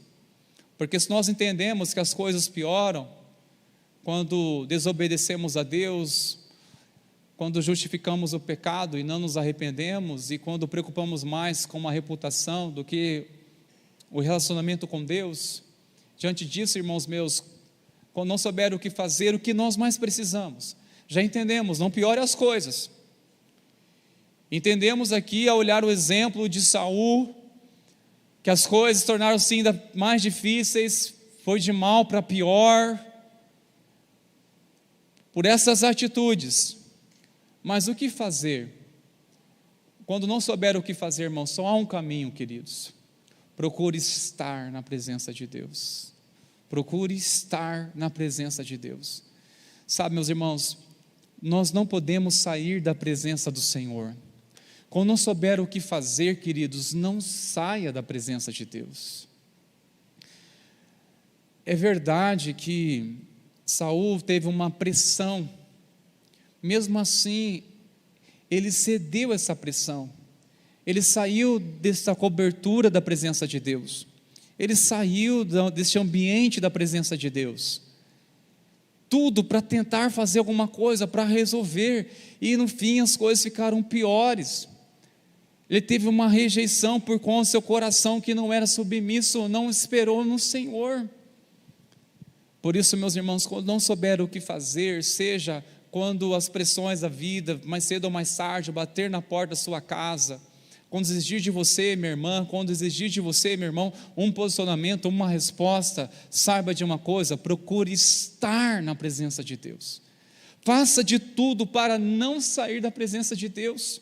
Porque se nós entendemos que as coisas pioram quando desobedecemos a Deus, quando justificamos o pecado e não nos arrependemos, e quando preocupamos mais com a reputação do que o relacionamento com Deus, diante disso, irmãos meus, quando não souber o que fazer, o que nós mais precisamos, já entendemos, não piore as coisas. Entendemos aqui, ao olhar o exemplo de Saul, que as coisas tornaram-se ainda mais difíceis, foi de mal para pior, por essas atitudes. Mas o que fazer? Quando não souber o que fazer, irmão, só há um caminho, queridos. Procure estar na presença de Deus. Procure estar na presença de Deus. Sabe, meus irmãos, nós não podemos sair da presença do Senhor. Quando não souber o que fazer, queridos, não saia da presença de Deus. É verdade que Saul teve uma pressão, mesmo assim, ele cedeu essa pressão, ele saiu dessa cobertura da presença de Deus, ele saiu desse ambiente da presença de Deus, tudo para tentar fazer alguma coisa, para resolver, e no fim as coisas ficaram piores. Ele teve uma rejeição por conta do seu coração que não era submisso, não esperou no Senhor. Por isso, meus irmãos, quando não souber o que fazer, seja quando as pressões da vida, mais cedo ou mais tarde, bater na porta da sua casa, quando exigir de você, minha irmã, quando exigir de você, meu irmão, um posicionamento, uma resposta, saiba de uma coisa, procure estar na presença de Deus. Faça de tudo para não sair da presença de Deus.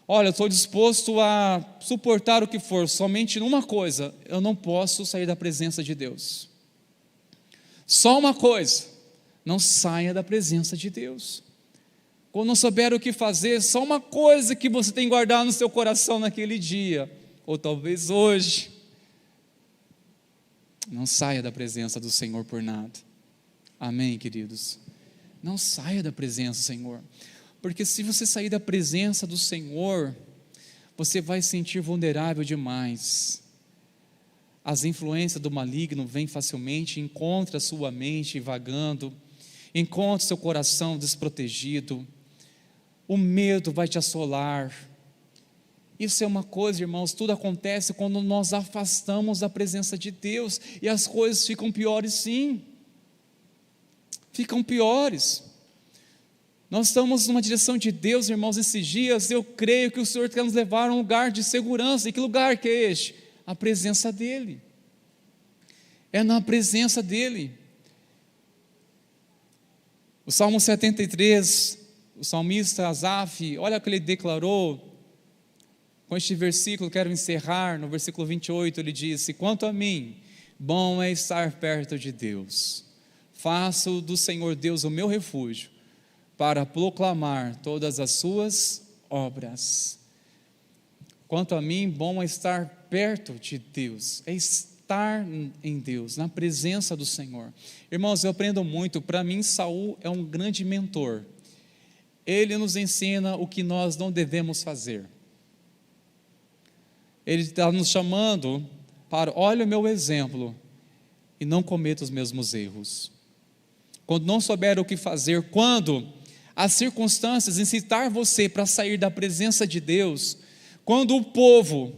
Olha, eu estou disposto a suportar o que for, somente numa coisa, eu não posso sair da presença de Deus. Só uma coisa, não saia da presença de Deus. Quando não souber o que fazer, só uma coisa que você tem que guardar no seu coração naquele dia, ou talvez hoje, não saia da presença do Senhor por nada. Amém, queridos? Não saia da presença do Senhor, porque se você sair da presença do Senhor, você vai se sentir vulnerável demais. As influências do maligno vêm facilmente, encontra sua mente vagando, encontra seu coração desprotegido, o medo vai te assolar. Isso é uma coisa, irmãos, tudo acontece quando nós afastamos da presença de Deus, e as coisas ficam piores sim, ficam piores. Nós estamos numa direção de Deus, irmãos, esses dias, eu creio que o Senhor quer nos levar a um lugar de segurança. E que lugar que é este? A presença dEle, é na presença dEle. O Salmo 73, o salmista Asaf, olha o que ele declarou, com este versículo quero encerrar, no versículo 28 ele disse: quanto a mim, bom é estar perto de Deus, faço do Senhor Deus o meu refúgio, para proclamar todas as suas obras. Quanto a mim, bom é estar perto de Deus, é estar em Deus, na presença do Senhor. Irmãos, eu aprendo muito. Para mim, Saul é um grande mentor. Ele nos ensina o que nós não devemos fazer. Ele está nos chamando para, olha o meu exemplo, e não cometa os mesmos erros. Quando não souber o que fazer, quando as circunstâncias incitar você para sair da presença de Deus, quando o povo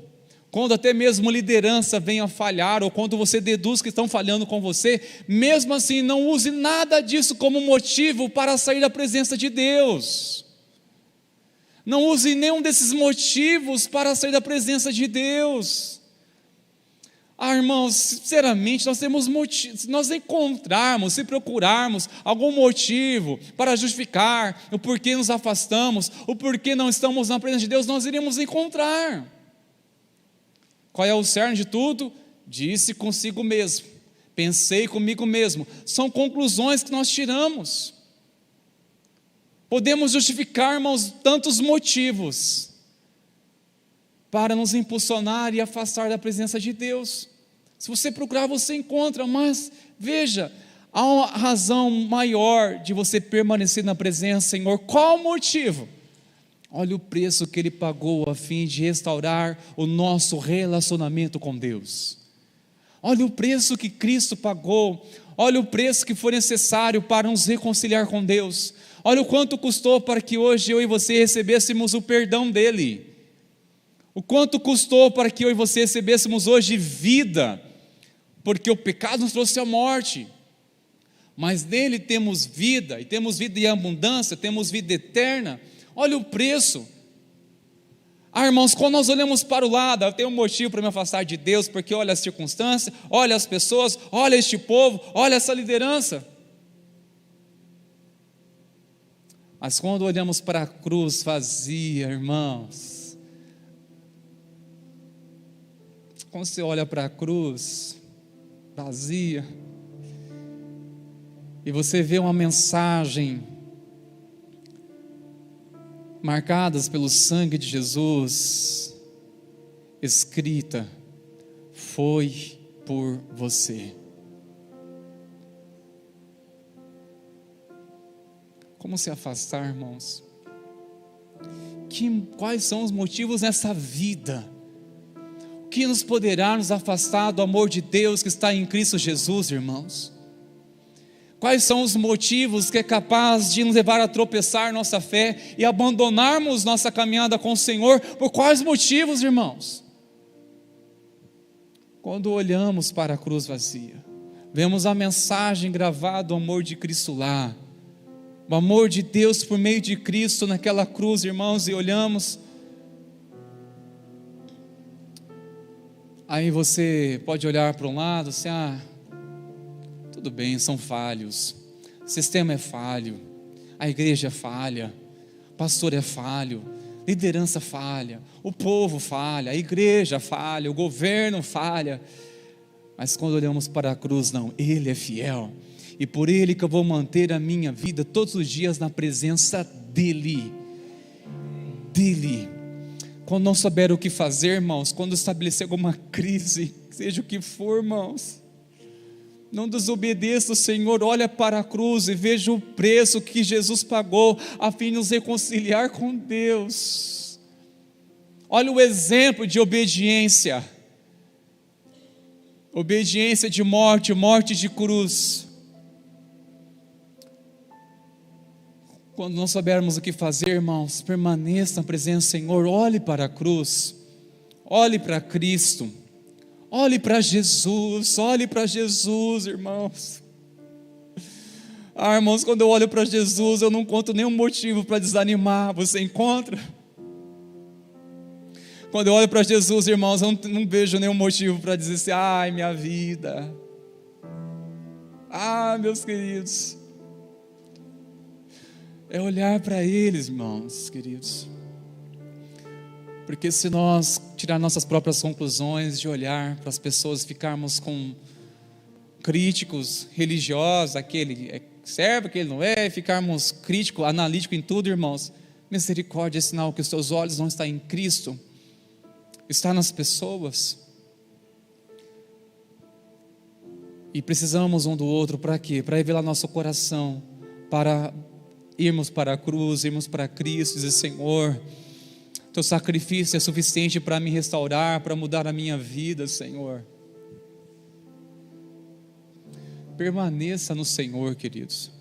quando até mesmo liderança venha a falhar, ou quando você deduz que estão falhando com você, mesmo assim, não use nada disso como motivo para sair da presença de Deus. Não use nenhum desses motivos para sair da presença de Deus. Irmãos, sinceramente, nós temos motivos. Se nós encontrarmos, se procurarmos algum motivo para justificar o porquê nos afastamos, o porquê não estamos na presença de Deus, nós iremos encontrar. Qual é o cerne de tudo? Disse consigo mesmo, pensei comigo mesmo. São conclusões que nós tiramos. Podemos justificar, irmãos, tantos motivos para nos impulsionar e afastar da presença de Deus. Se você procurar, você encontra, mas veja, há uma razão maior de você permanecer na presença, Senhor. Qual o motivo? Olha o preço que Ele pagou a fim de restaurar o nosso relacionamento com Deus. Olha o preço que Cristo pagou, olha o preço que foi necessário para nos reconciliar com Deus. Olha o quanto custou para que hoje eu e você recebêssemos o perdão dEle. O quanto custou para que eu e você recebêssemos hoje vida, porque o pecado nos trouxe a morte, mas nele temos vida, e temos vida em abundância, temos vida eterna. Olha o preço. Irmãos, quando nós olhamos para o lado, eu tenho um motivo para me afastar de Deus, porque olha as circunstâncias, olha as pessoas, olha este povo, olha essa liderança. Mas quando olhamos para a cruz vazia, irmãos, quando você olha para a cruz vazia, e você vê uma mensagem marcadas pelo sangue de Jesus, escrita, foi por você. Como se afastar, irmãos? Quais são os motivos nessa vida? O que nos poderá nos afastar do amor de Deus que está em Cristo Jesus, irmãos? Quais são os motivos que é capaz de nos levar a tropeçar nossa fé e abandonarmos nossa caminhada com o Senhor? Por quais motivos, irmãos? Quando olhamos para a cruz vazia, vemos a mensagem gravada do amor de Cristo lá, o amor de Deus por meio de Cristo naquela cruz, irmãos, e olhamos, aí você pode olhar para um lado assim, tudo bem, são falhos, o sistema é falho, a igreja é falha, o pastor é falho, liderança falha, o povo falha, a igreja falha, o governo falha. Mas quando olhamos para a cruz, não, Ele é fiel, e por Ele que eu vou manter a minha vida todos os dias na presença dEle. Quando não souber o que fazer, irmãos, quando estabelecer alguma crise, seja o que for, irmãos, não desobedeça o Senhor, olha para a cruz e veja o preço que Jesus pagou a fim de nos reconciliar com Deus. Olha o exemplo de obediência de morte, morte de cruz. Quando não soubermos o que fazer, irmãos, permaneça na presença do Senhor, olhe para a cruz, olhe para Cristo, olhe para Jesus, irmãos. Irmãos, quando eu olho para Jesus, eu não encontro nenhum motivo para desanimar. Você encontra? Quando eu olho para Jesus, irmãos, eu não vejo nenhum motivo para dizer assim, ai minha vida, meus queridos. É olhar para eles, irmãos, queridos. Porque se nós tirar nossas próprias conclusões de olhar para as pessoas, ficarmos com críticos religiosos, aquele serve, aquele não é, ficarmos crítico, analítico em tudo, irmãos, misericórdia é sinal que os seus olhos não estão em Cristo, está nas pessoas. E precisamos um do outro para quê? Para revelar nosso coração, para irmos para a cruz, irmos para Cristo, dizer, Senhor, teu sacrifício é suficiente para me restaurar, para mudar a minha vida, Senhor. Permaneça no Senhor, queridos.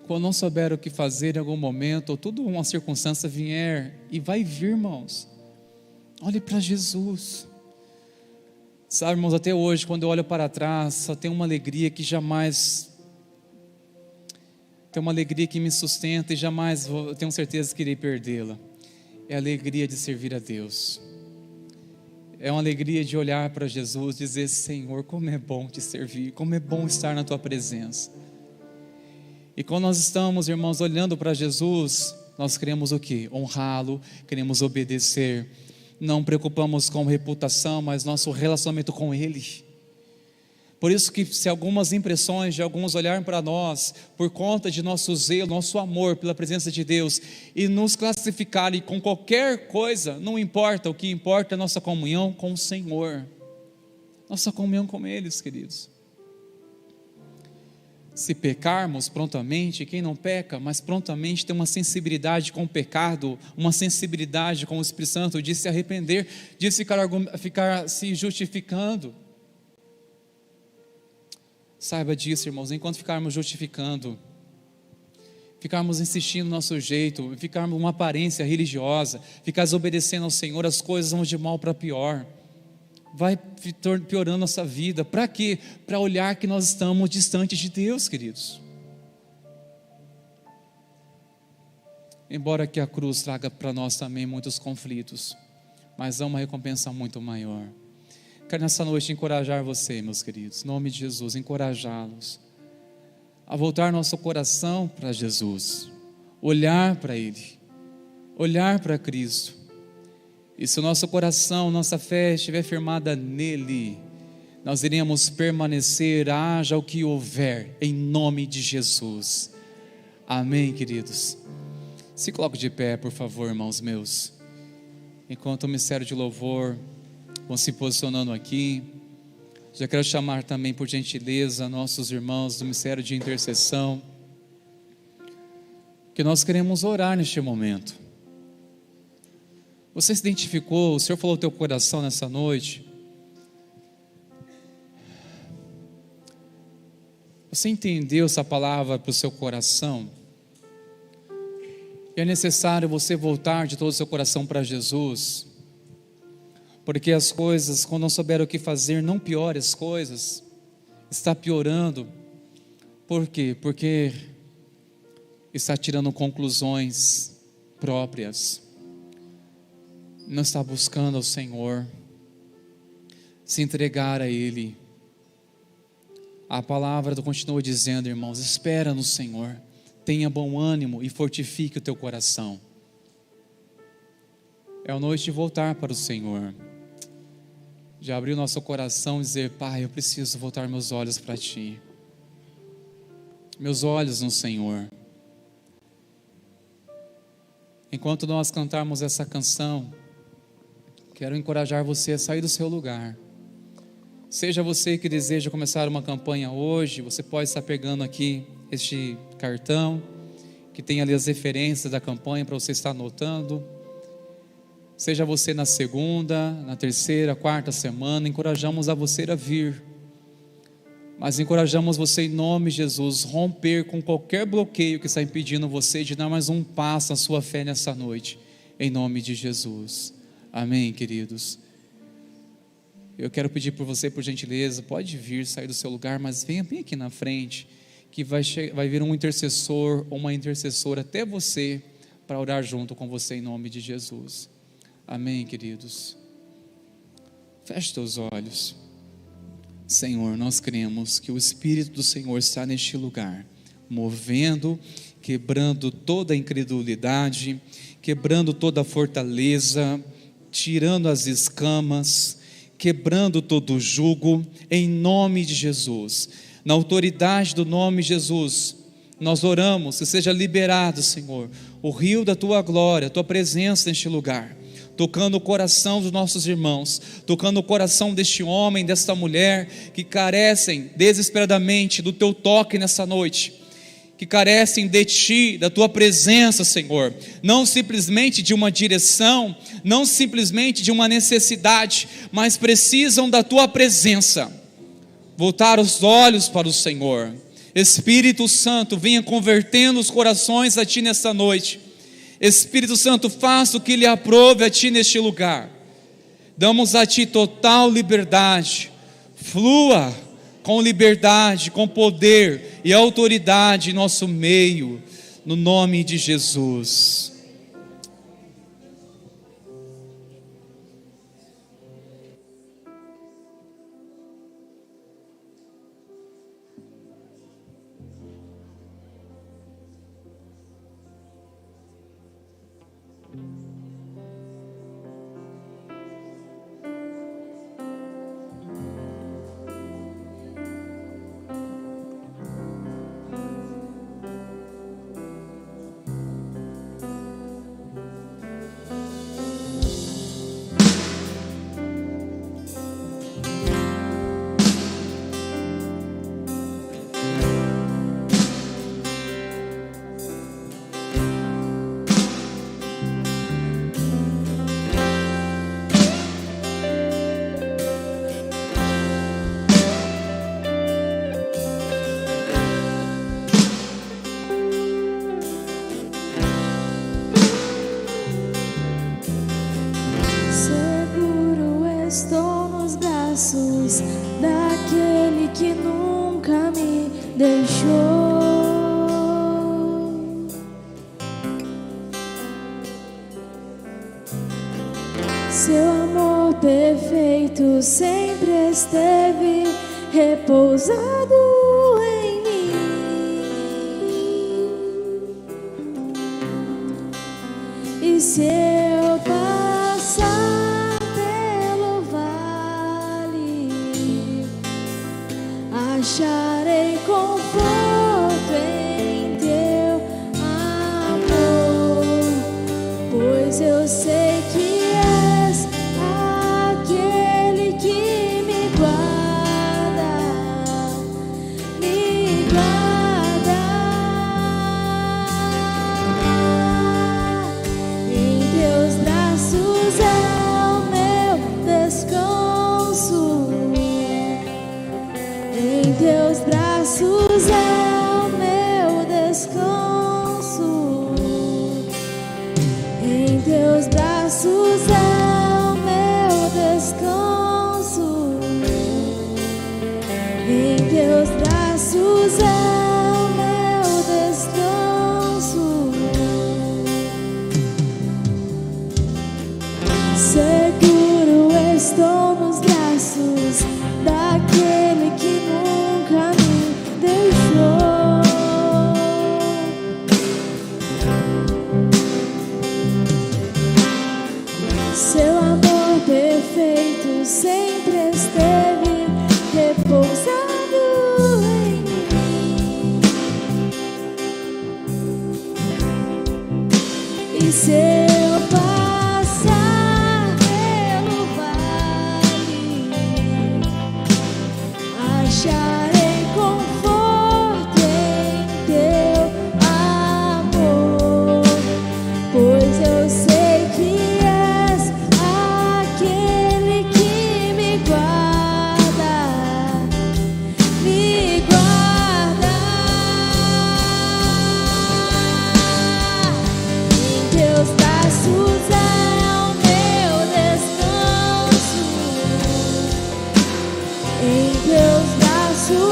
Quando não souber o que fazer em algum momento, ou toda uma circunstância vier, e vai vir, irmãos, Olhe para Jesus. Sabe, irmãos, até hoje, quando eu olho para trás, só tem uma alegria que jamais... Tem uma alegria que me sustenta e jamais tenho certeza que irei perdê-la. É a alegria de servir a Deus. É uma alegria de olhar para Jesus e dizer: Senhor, como é bom te servir, como é bom estar na tua presença. E quando nós estamos, irmãos, olhando para Jesus, nós queremos o quê? Honrá-lo, queremos obedecer. Não preocupamos com reputação, mas nosso relacionamento com Ele. Por isso que se algumas impressões de alguns olharem para nós, por conta de nosso zelo, nosso amor pela presença de Deus, e nos classificarem com qualquer coisa, não importa, o que importa é a nossa comunhão com o Senhor. Nossa comunhão com eles, queridos. Se pecarmos prontamente, quem não peca, mas prontamente tem uma sensibilidade com o pecado, uma sensibilidade com o Espírito Santo, de se arrepender, de ficar se justificando. Saiba disso, irmãos, enquanto ficarmos justificando, ficarmos insistindo no nosso jeito, ficarmos uma aparência religiosa, ficar desobedecendo ao Senhor, as coisas vão de mal para pior. Vai piorando nossa vida. Para quê? Para olhar que nós estamos distantes de Deus, queridos. Embora que a cruz traga para nós também muitos conflitos, mas há uma recompensa muito maior. Quero nessa noite encorajar você, meus queridos, em nome de Jesus, encorajá-los a voltar nosso coração para Jesus, olhar para Ele, olhar para Cristo. E se o nosso coração, nossa fé estiver firmada nele, nós iremos permanecer, haja o que houver, em nome de Jesus. Amém, queridos? Se coloque de pé, por favor, irmãos meus, enquanto o ministério de louvor vão se posicionando aqui. Já quero chamar também, por gentileza, nossos irmãos do ministério de intercessão, que nós queremos orar neste momento. Você se identificou, o Senhor falou ao teu coração nessa noite. Você entendeu essa palavra para o seu coração? E é necessário você voltar de todo o seu coração para Jesus, porque as coisas, quando não souber o que fazer, não piore as coisas, está piorando. Por quê? Porque está tirando conclusões próprias, não está buscando ao Senhor, se entregar a Ele. A palavra continua dizendo, irmãos, espera no Senhor, tenha bom ânimo e fortifique o teu coração. É a noite de voltar para o Senhor, de abrir o nosso coração e dizer: Pai, eu preciso voltar meus olhos para Ti, meus olhos no Senhor. Enquanto nós cantarmos essa canção, quero encorajar você a sair do seu lugar. Seja você que deseja começar uma campanha hoje, você pode estar pegando aqui este cartão, que tem ali as referências da campanha para você estar anotando. Seja você na segunda, na terceira, quarta semana, encorajamos a você a vir. Mas encorajamos você em nome de Jesus, romper com qualquer bloqueio que está impedindo você de dar mais um passo na sua fé nessa noite, em nome de Jesus. Amém, queridos? Eu quero pedir por você, por gentileza, pode vir, sair do seu lugar, mas venha bem aqui na frente, que vai vir um intercessor ou uma intercessora até você, para orar junto com você em nome de Jesus. Amém, queridos? Feche teus olhos. Senhor, nós cremos que o Espírito do Senhor está neste lugar, movendo, quebrando toda a incredulidade, quebrando toda a fortaleza, tirando as escamas, quebrando todo o jugo, em nome de Jesus. Na autoridade do nome de Jesus, nós oramos que seja liberado, Senhor, o rio da Tua glória, a Tua presença neste lugar, tocando o coração dos nossos irmãos, tocando o coração deste homem, desta mulher, que carecem desesperadamente do Teu toque nessa noite, que carecem de Ti, da Tua presença, Senhor, não simplesmente de uma direção, não simplesmente de uma necessidade, mas precisam da Tua presença. Voltar os olhos para o Senhor. Espírito Santo, venha convertendo os corações a Ti nesta noite. Espírito Santo, faça o que lhe aprove a Ti neste lugar. Damos a Ti total liberdade. Flua com liberdade, com poder e autoridade em nosso meio, no nome de Jesus. Daquele que nunca me deixou. Seu amor perfeito sempre esteve repousado em mim. E se eu passar pelo vale, acharei conforto em teu amor, pois eu sei que és aquele que me guarda, me guarda. Em teus braços é o meu descanso. Em teus braços é o meu descanso. Em teus braços é o meu descanso. Em teus braços é o meu descanso. Seguro estou nos braços daquele que nunca me deixou. Seu amor perfeito sempre esteve repousado em mim. E se eu passar pelo vale, acharei conforto em teu amor, pois eu sei que és aquele que me guarda, me guarda. Em teus braços é o meu descanso. Em teus braços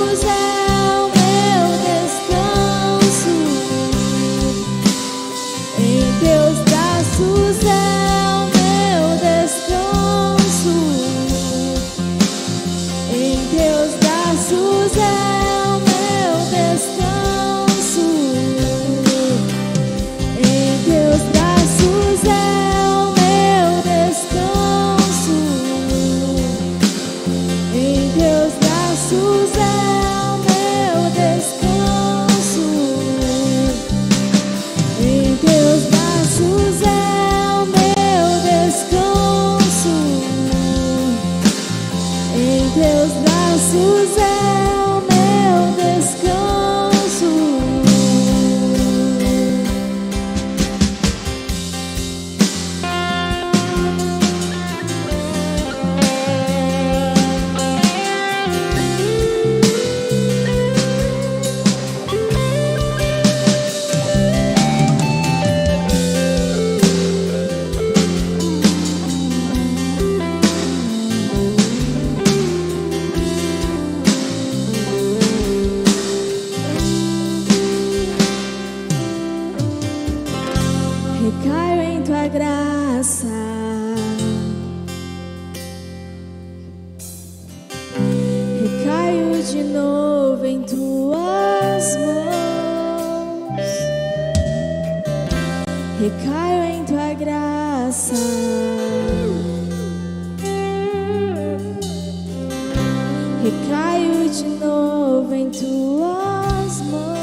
de novo em tuas mãos, recaio em tua graça, recaio de novo em tuas mãos,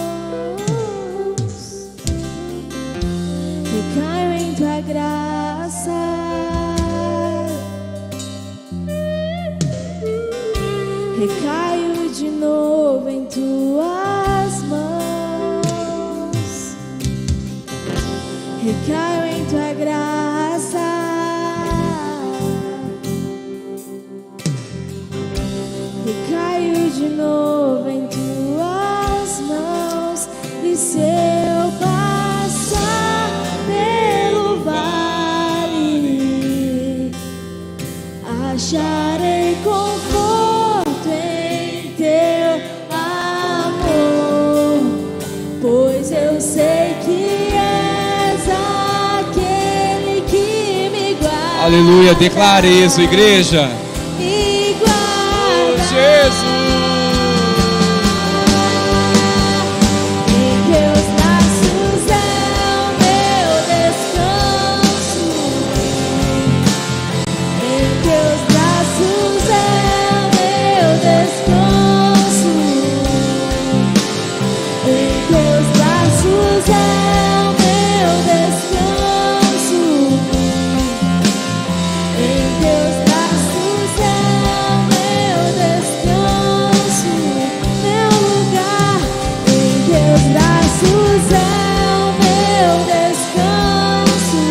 recaio em tua graça, recaio de novo em tuas mãos, recaio em tua graça, recaio de novo em tuas mãos. E se eu passar pelo vale, acharei conforto em teu amor, pois eu sei que és aquele que me guarda. Aleluia, declare isso, igreja. Me guarda. Jesus. Em teus braços é o meu descanso. Em teus braços é o meu descanso. Em teus braços é o meu descanso. Em teus braços é o meu descanso, meu lugar. Em teus braços é o meu descanso.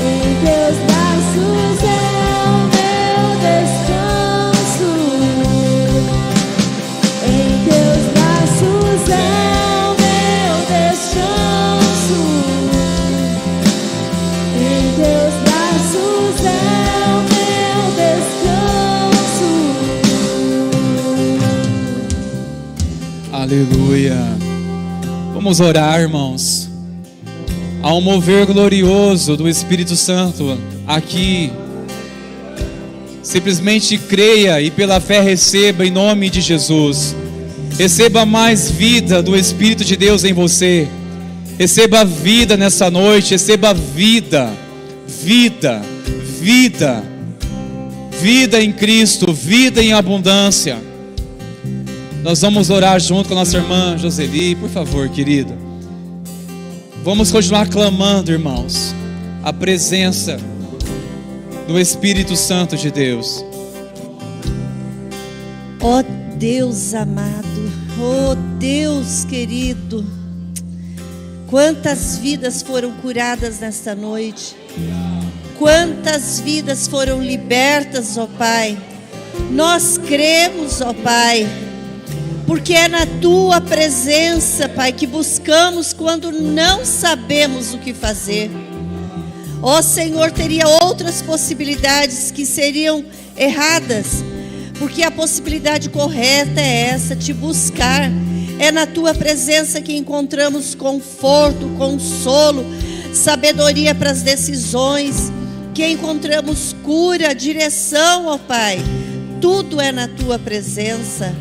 Em teus braços é o meu descanso. Em teus braços é o meu descanso. Em teus braços é o meu descanso. Aleluia. Vamos orar, irmãos. Há um mover glorioso do Espírito Santo aqui. Simplesmente creia e pela fé receba em nome de Jesus. Receba mais vida do Espírito de Deus em você. Receba vida nessa noite. Receba vida, vida, vida, vida em Cristo, vida em abundância. Nós vamos orar junto com a nossa irmã Joseli, por favor, querida. Vamos continuar clamando, irmãos, a presença do Espírito Santo de Deus. Ó Deus amado, ó Deus querido, quantas vidas foram curadas nesta noite, quantas vidas foram libertas, ó Pai. Nós cremos, ó Pai, porque é na Tua presença, Pai, que buscamos quando não sabemos o que fazer. Ó Senhor, teria outras possibilidades que seriam erradas, porque a possibilidade correta é essa, te buscar. É na Tua presença que encontramos conforto, consolo, sabedoria para as decisões, que encontramos cura, direção, ó Pai. Tudo é na Tua presença.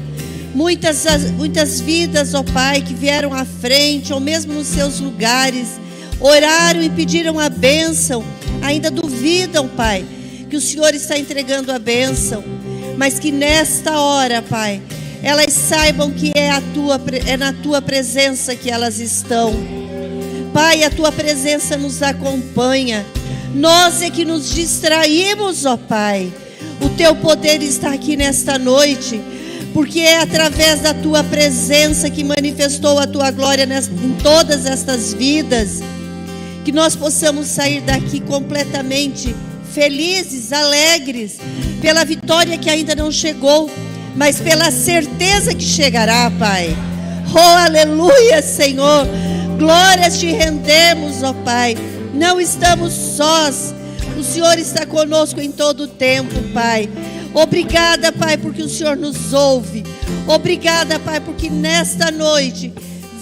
Muitas vidas, ó Pai, que vieram à frente, ou mesmo nos seus lugares, oraram e pediram a bênção, ainda duvidam, Pai, que o Senhor está entregando a bênção, mas que nesta hora, Pai, elas saibam que é na Tua presença que elas estão. Pai, a Tua presença nos acompanha. Nós é que nos distraímos, ó Pai. O Teu poder está aqui nesta noite, porque é através da Tua presença que manifestou a Tua glória em todas estas vidas, que nós possamos sair daqui completamente felizes, alegres, pela vitória que ainda não chegou, mas pela certeza que chegará, Pai. Oh, aleluia, Senhor. Glórias te rendemos, ó Pai. Não estamos sós. O Senhor está conosco em todo o tempo, Pai. Obrigada, Pai, porque o Senhor nos ouve. Obrigada, Pai, porque nesta noite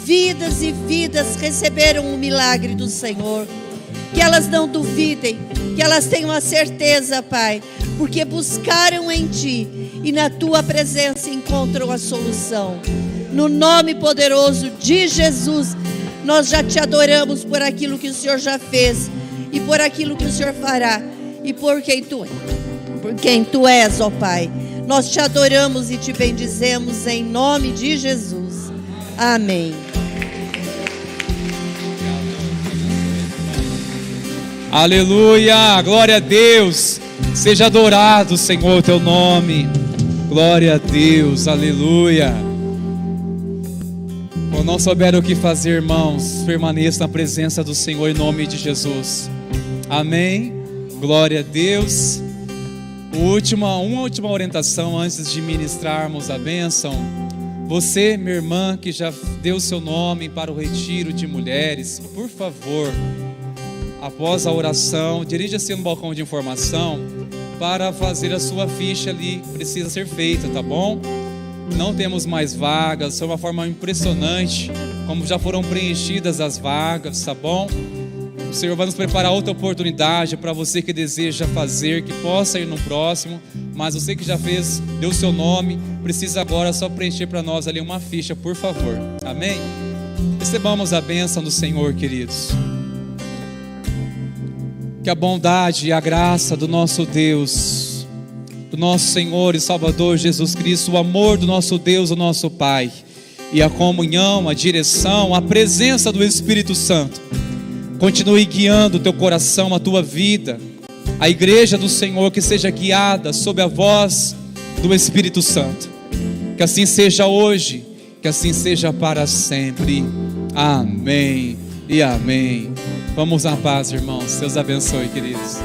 vidas e vidas receberam o milagre do Senhor. Que elas não duvidem, que elas tenham a certeza, Pai, porque buscaram em Ti e na tua presença encontram a solução. No nome poderoso de Jesus, nós já te adoramos por aquilo que o Senhor já fez e por aquilo que o Senhor fará e por quem tu és, ó Pai. Nós te adoramos e te bendizemos em nome de Jesus. Amém. Aleluia, glória a Deus. Seja adorado, Senhor, teu nome. Glória a Deus, aleluia. Quando não souber o que fazer, irmãos, permaneça na presença do Senhor em nome de Jesus. Amém. Glória a Deus. Uma última orientação antes de ministrarmos a bênção. Você, minha irmã, que já deu seu nome para o retiro de mulheres, por favor, após a oração, dirija-se no balcão de informação para fazer a sua ficha ali, precisa ser feita, tá bom? Não temos mais vagas, foi uma forma impressionante, como já foram preenchidas as vagas, tá bom? O Senhor vai nos preparar outra oportunidade para você que deseja fazer, que possa ir no próximo, mas você que já fez, deu seu nome, precisa agora só preencher para nós ali uma ficha, por favor, amém? Recebamos a bênção do Senhor, queridos. Que a bondade e a graça do nosso Deus, do nosso Senhor e Salvador Jesus Cristo, o amor do nosso Deus, o nosso Pai, e a comunhão, a direção, a presença do Espírito Santo, continue guiando o teu coração, a tua vida, a igreja do Senhor, que seja guiada sob a voz do Espírito Santo. Que assim seja hoje, que assim seja para sempre. Amém e amém. Vamos na paz, irmãos. Deus abençoe, queridos.